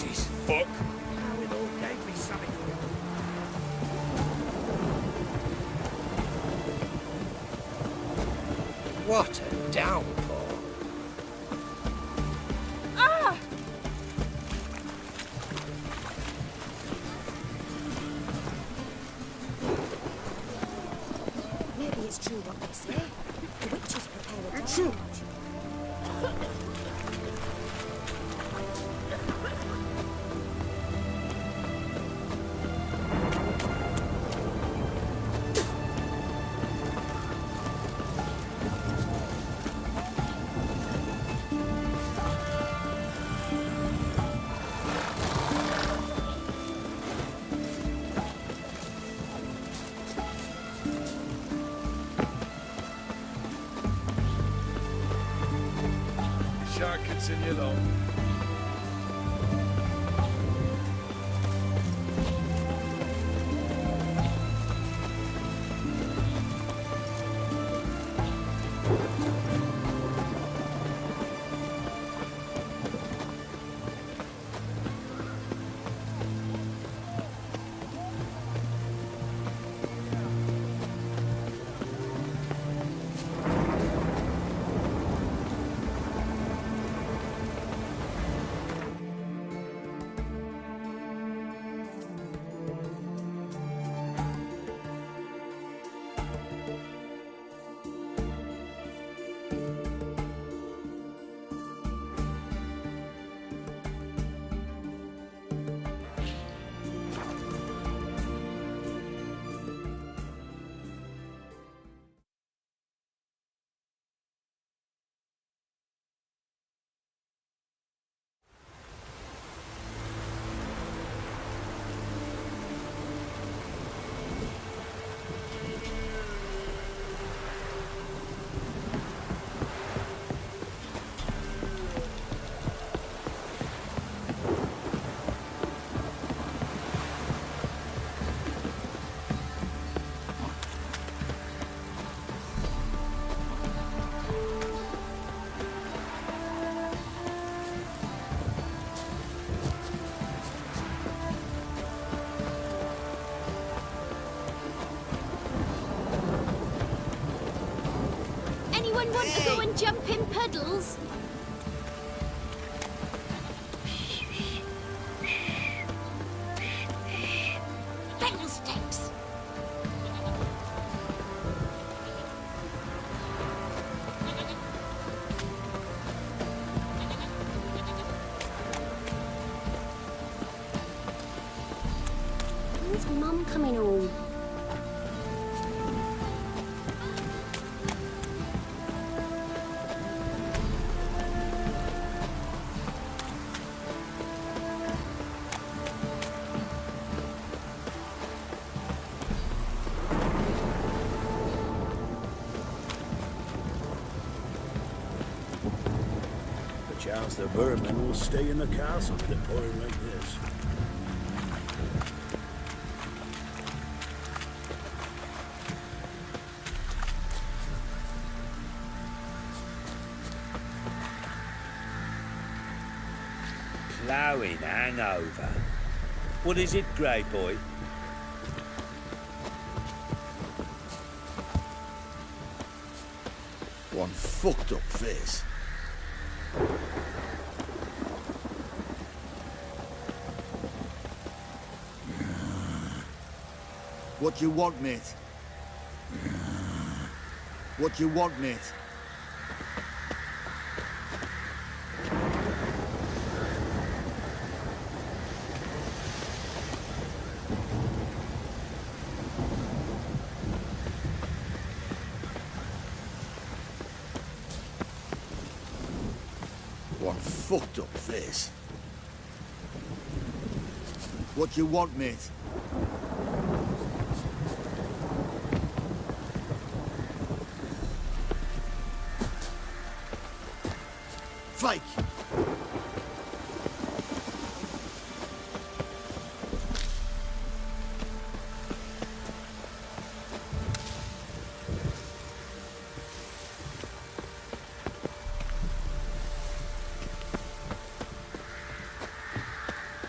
faces. Fuck. Now it all gave me something. What a downpour. Maybe it's true what they say. The witches prepare a charge. Shark continue long. Anyone want to go and jump in puddles? Fiddlesticks! When's Mum coming home? Chance the vermin will stay in the castle with it pouring like this. Ploughing hangover. What is it, Grey Boy? One fucked up face. What you want, mate? What you want, mate? One fucked up face. What you want, mate? Fake!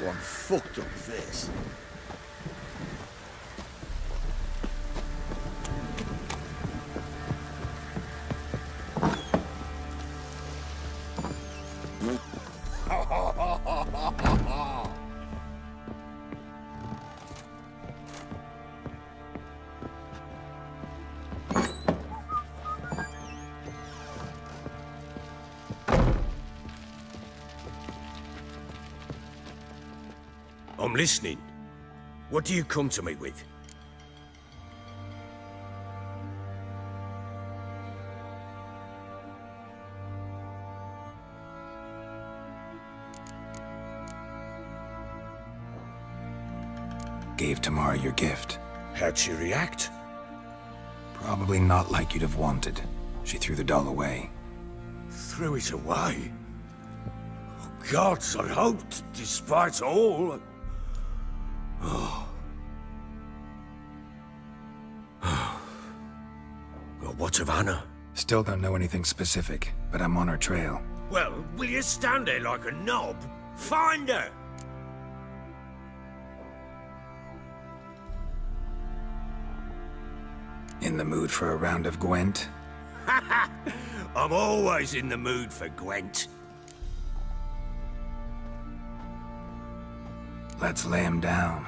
One fucked up face. I'm listening. What do you come to me with? Gave Tamara your gift. How'd she react? Probably not like you'd have wanted. She threw the doll away. Threw it away? Oh, gods, I hoped, despite all... Oh. Well, what of Anna? Still don't know anything specific, but I'm on her trail. Well, will you stand there like a knob? Find her! In the mood for a round of Gwent? I'm always in the mood for Gwent. Let's lay him down.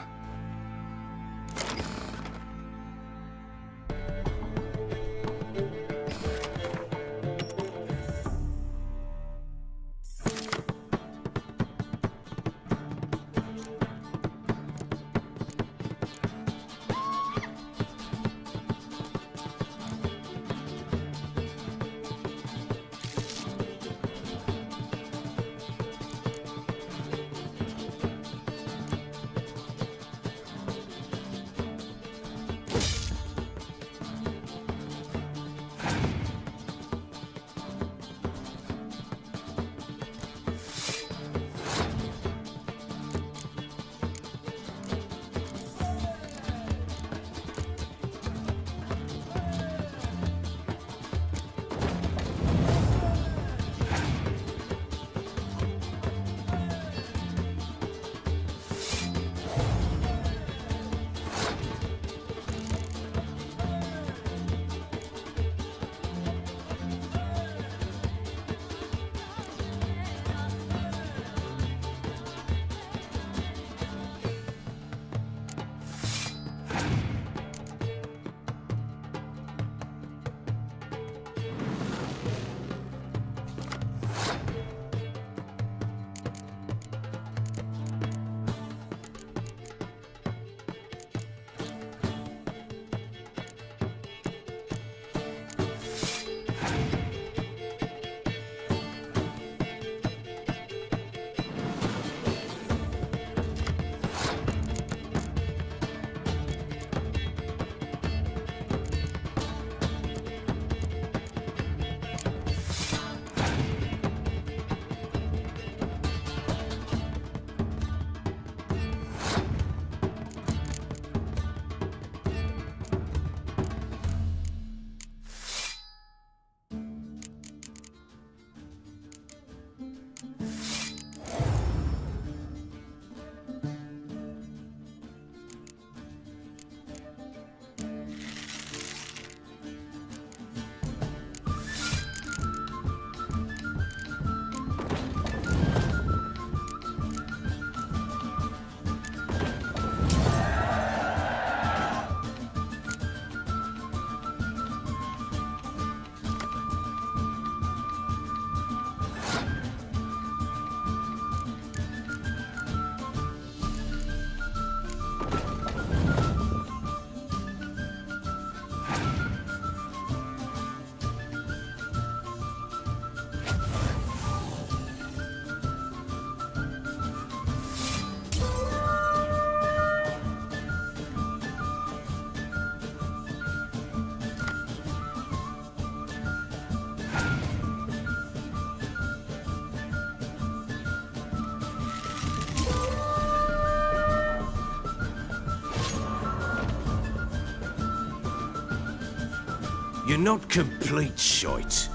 You're not complete shite,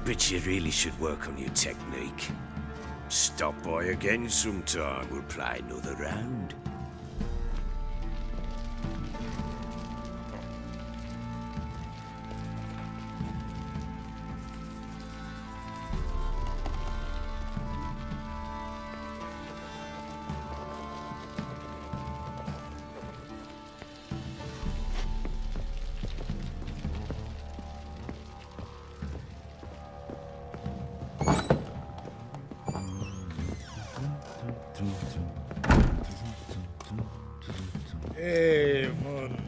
but you really should work on your technique. Stop by again sometime. We'll play another round. Hey, man.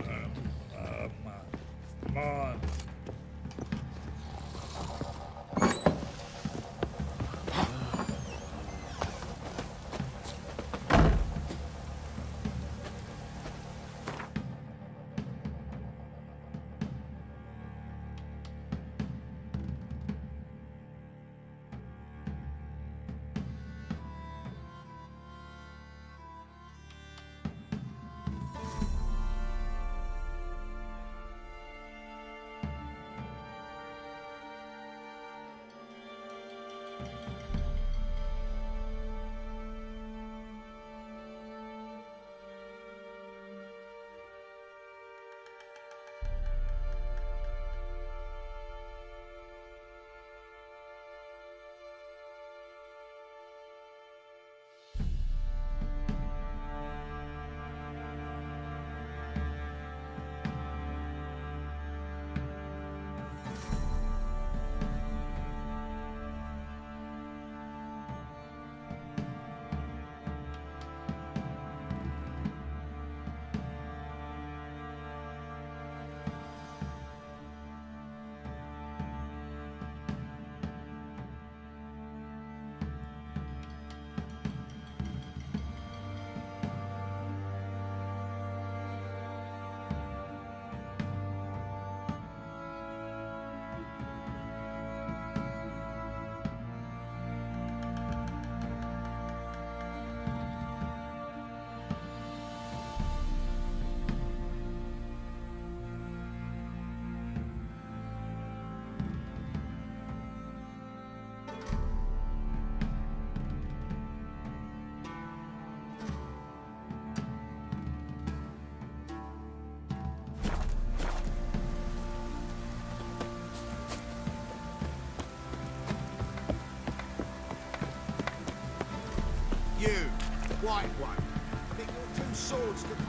You, white one. I think your two swords could make...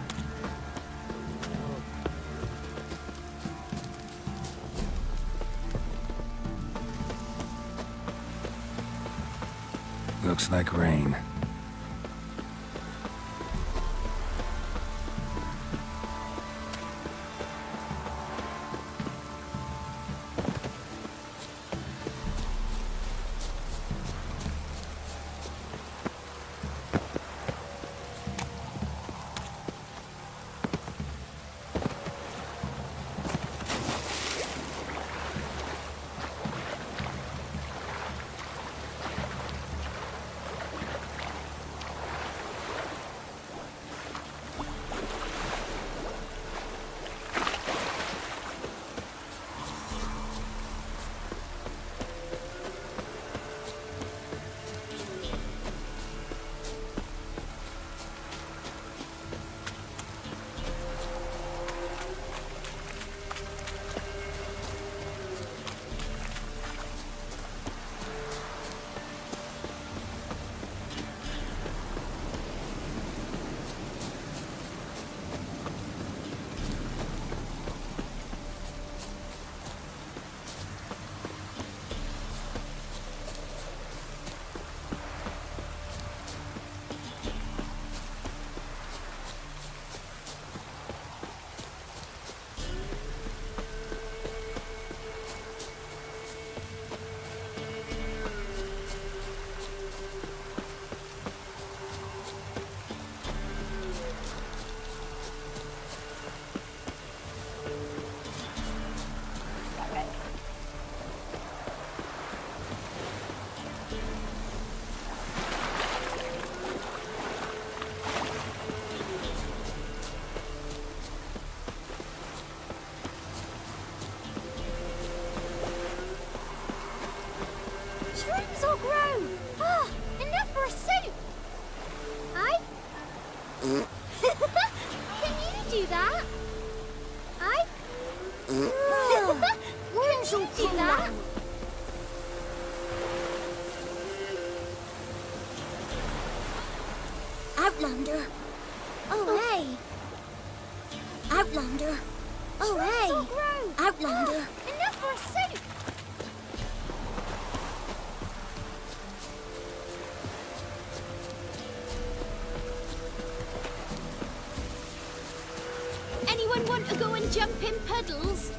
Looks like rain. Can you do that? I... Worms will do that? Outlander. Oh, hey. Outlander. Oh, hey. So gross. Outlander. Enough for a soup. Anyone want to go and jump in puddles?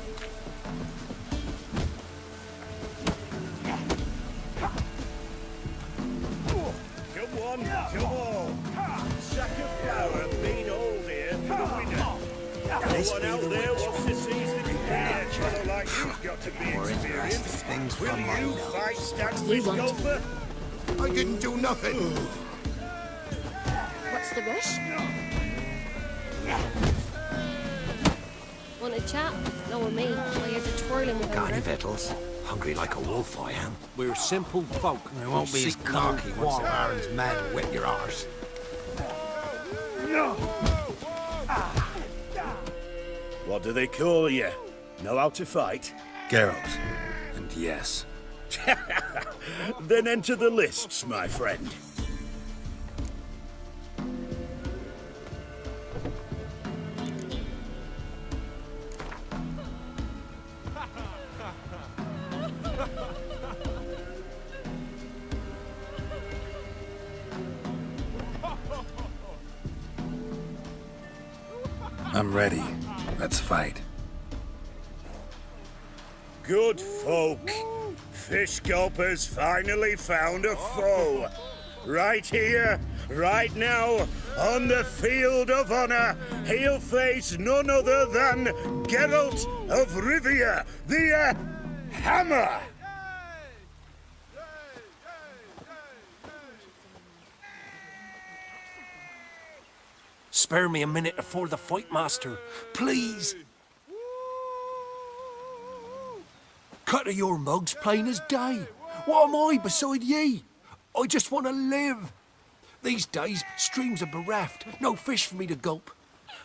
Come on, come on. Sack of flour and bean all here for the winner. No one out there wants to seize the day. A fellow like you've got to be More interesting experienced. things Will from my you nose. fight Stanley's We won't. golfer? I didn't do nothing. What's the rush? Want a chat? No, with me. My ears are twirling with Got any hunger. victuals? Hungry like a wolf, I am. We're simple folk. We won't be as Seek no cocky once the quarrel. Baron's men whip your arse. What do they call you? Know how to fight? Geralt. And yes. Then enter the lists, my friend. I'm ready. Let's fight. Good folk. Fish gulpers finally found a foe. Right here, right now, on the field of honor, he'll face none other than Geralt of Rivia, the Hammer. Spare me a minute before the fight, master. Please. Cut of your mugs plain as day. What am I beside ye? I just want to live. These days, streams are bereft. No fish for me to gulp.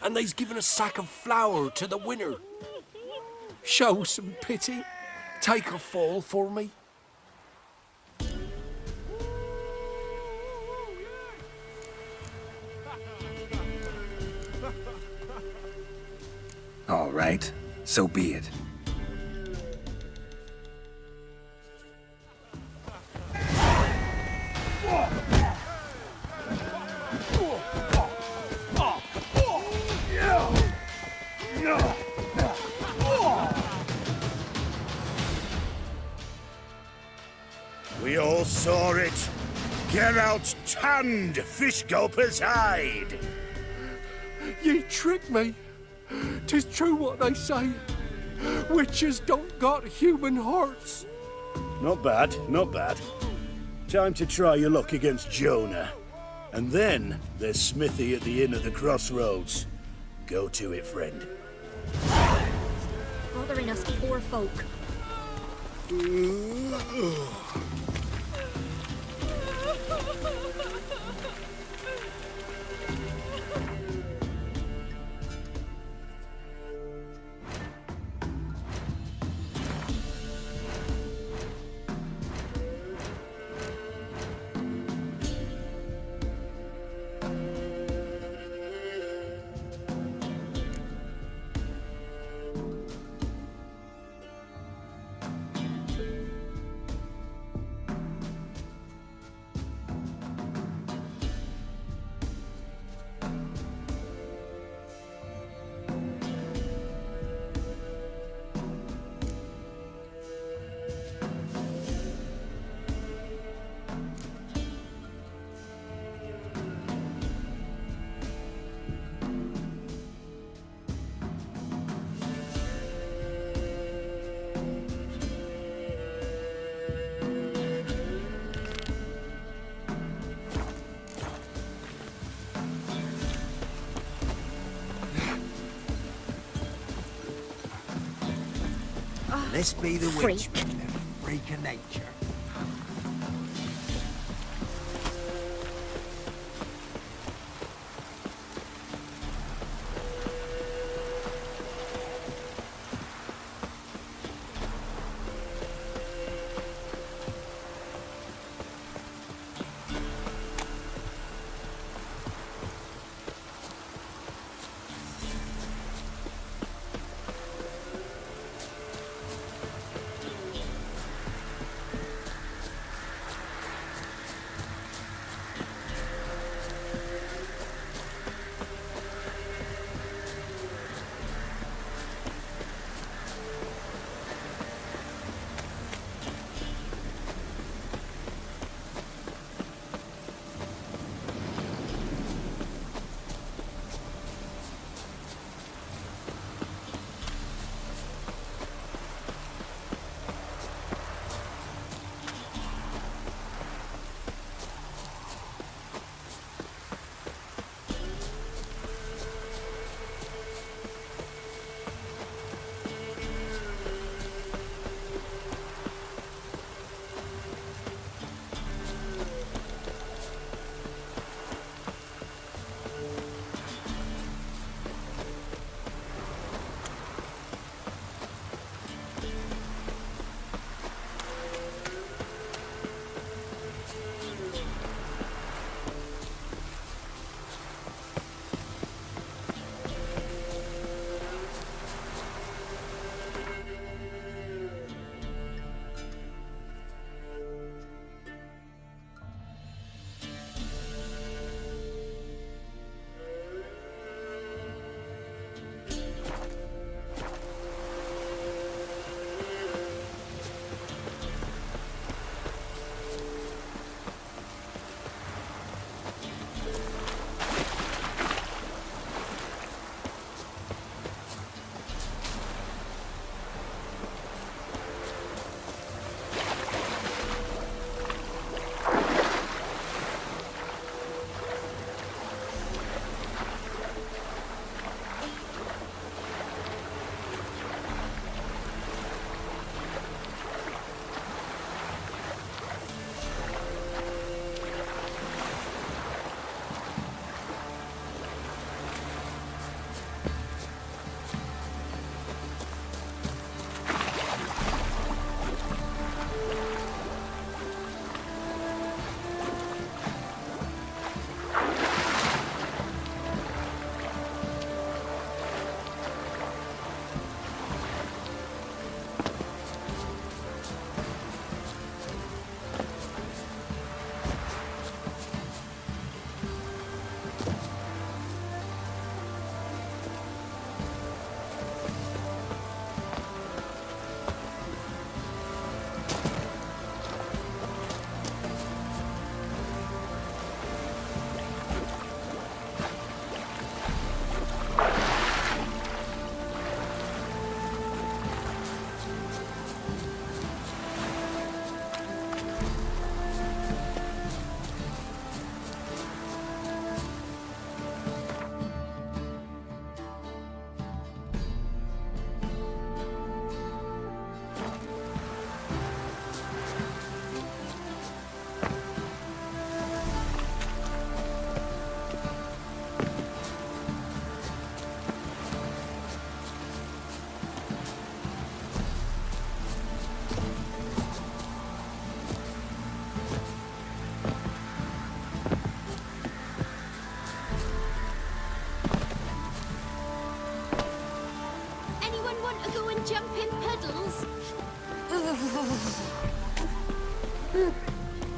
And they's given a sack of flour to the winner. Show some pity. Take a fall for me. All right. So be it. We all saw it. Geralt tanned Fish Gulper's hide. Ye tricked me. 'Tis true what they say. Witches don't got human hearts. Not bad, not bad. Time to try your luck against Jonah. And then there's Smithy at the Inn of the Crossroads. Go to it, friend. Bothering us poor folk. This be the Freak. witch, the freak of nature.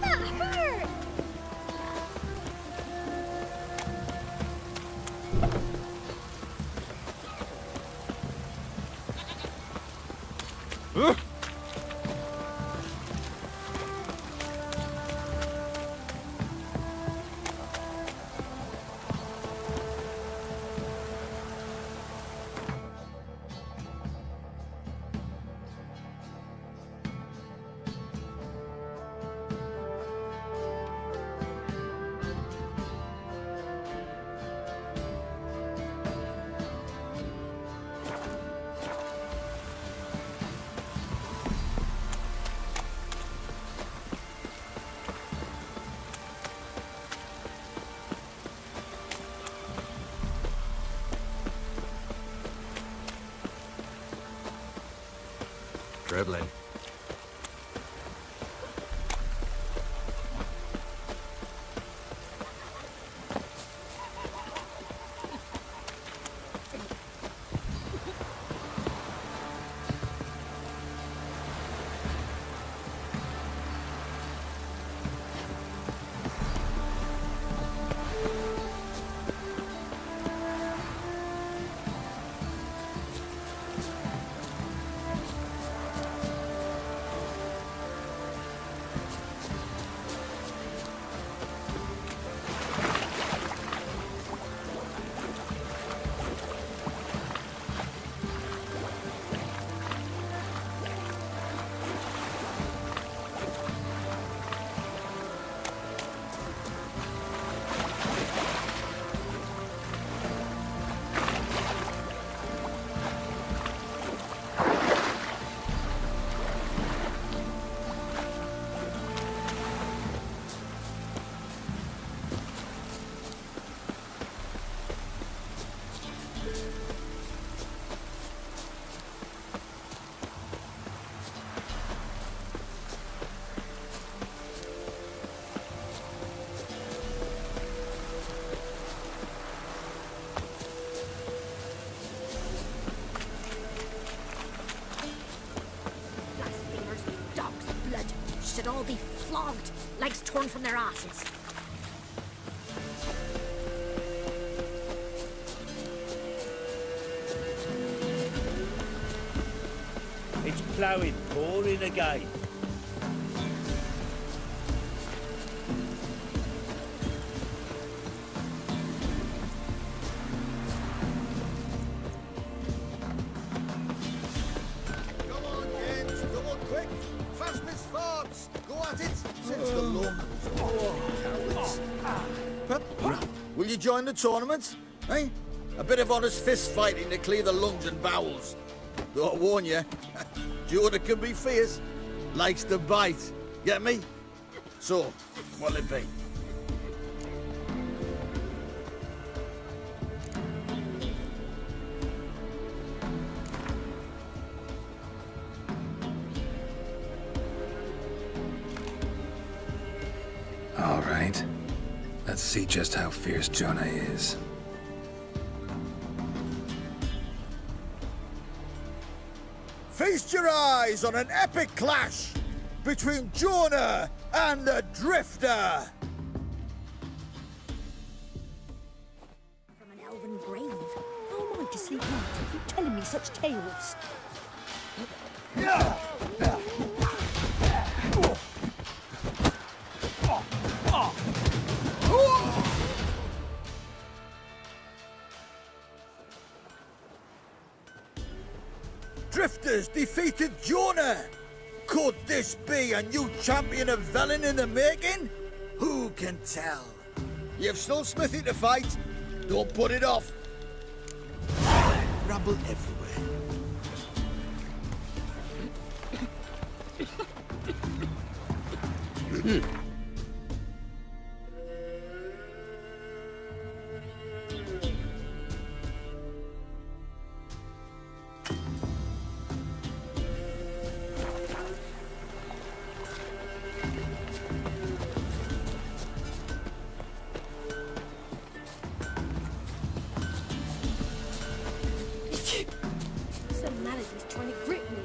That hurt! Dribbling. Should all be flogged, legs torn from their asses. It's ploughing, pouring again. Come on, James, come on quick. Fast as farts. Go at it. Since the locals. Cowards. Will you join the tournament? Eh? A bit of honest fist fighting to clear the lungs and bowels. Though I warn you, Jordan can be fierce. Likes to bite. Get me? So, what'll it be? All right. Let's see just how fierce Jonah is. Feast your eyes on an epic clash between Jonah and the Drifter. From an elven grave. How am I to sleep now? You telling me such tales? Drifters defeated Jonah. Could this be a new champion of Velen in the making? Who can tell? You've still Smithy to fight. Don't put it off. Rumble everywhere. Some melody's trying to grip me.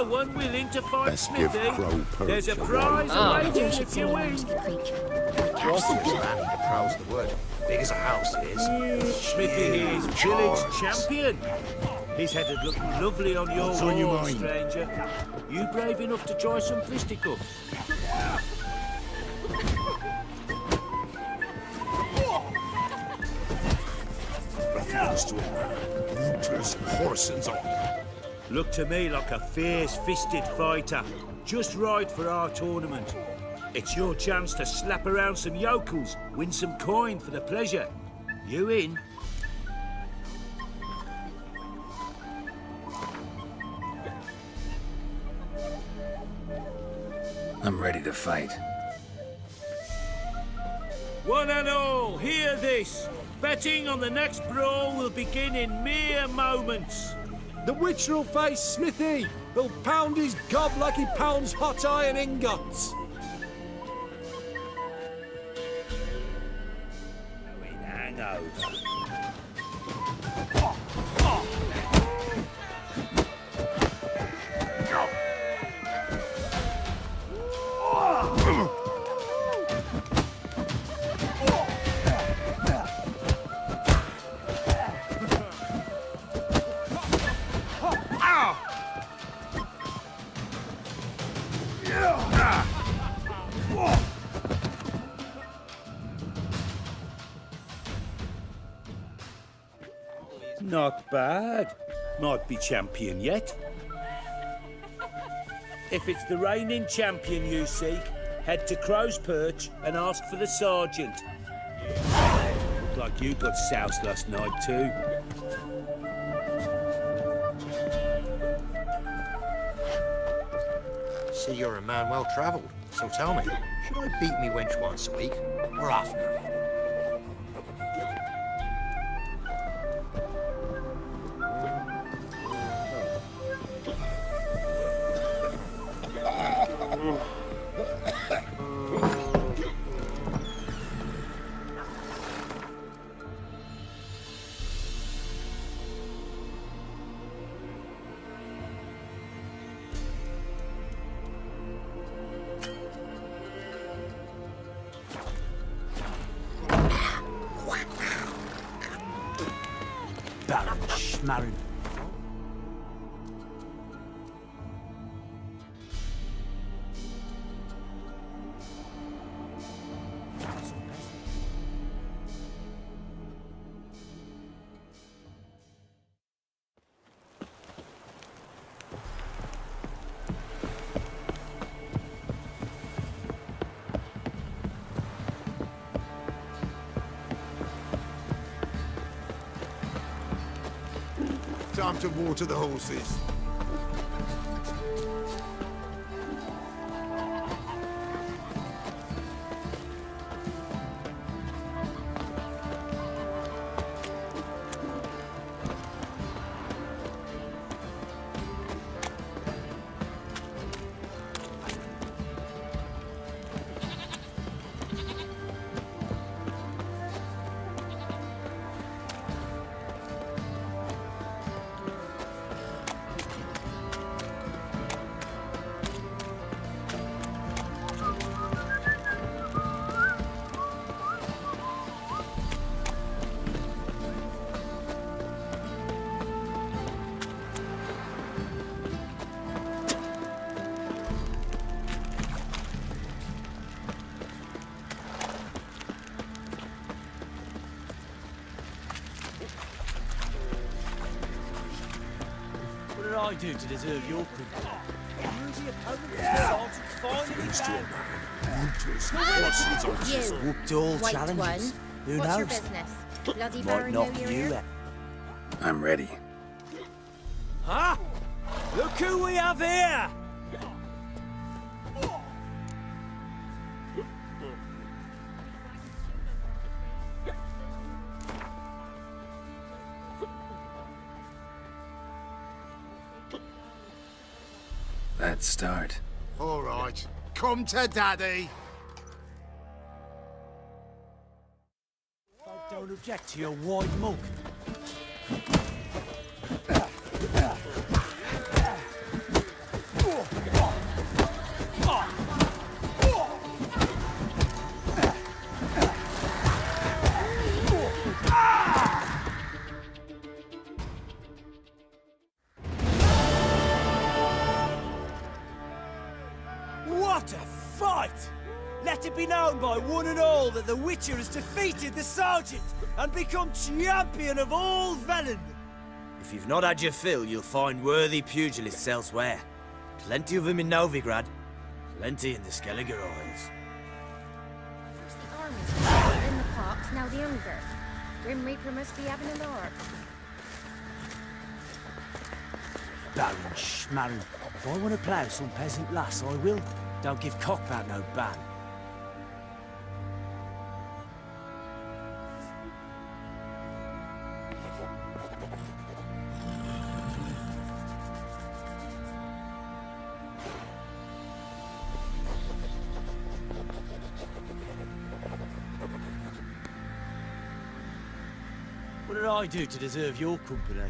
no one willing to fight Let's give Smithy. Crow There's a Perch a prize while. awaiting should if see you around win. to the creek. Prow's the word. Big as a house, it is. Smithy here is village champion. His head had looked lovely on your What's on your wall, mind? stranger. You brave enough to try some fisticuffs? Ruffians to a man. Rooters, horsens on. Look to me like a fierce-fisted fighter. Just right for our tournament. It's your chance to slap around some yokels, win some coin for the pleasure. You in? I'm ready to fight. One and all, hear this. Betting on the next brawl will begin in mere moments. The Witcher will face Smithy. He'll pound his gob like he pounds hot iron ingots. Hangover. Not bad. Might be champion yet. If it's the reigning champion you seek, head to Crow's Perch and ask for the sergeant. Looked like you got soused last night too. See, you're a man well travelled. So tell me, should I beat me wench once a week, or oftener? Baron Schmarren. Time to water the horses. What did I do to deserve your privilege? You, white one. Who What's your knows? business? Bloody Might Baron knock know you're you here? out. I'm ready. Huh? Look who we have here! Let's start. All right, come to daddy. Don't object to your wide mug. known by one and all that the Witcher has defeated the Sergeant and become champion of all Velen. If you've not had your fill, you'll find worthy pugilists elsewhere. Plenty of them in Novigrad, plenty in the Skelliger Isles. The armies in the parks, now the Unger. Grim Reaper must be having a lark. Baron Schmarren, if I want to plough some peasant lass, I will. Don't give cockbat no ban. What did I do to deserve your company?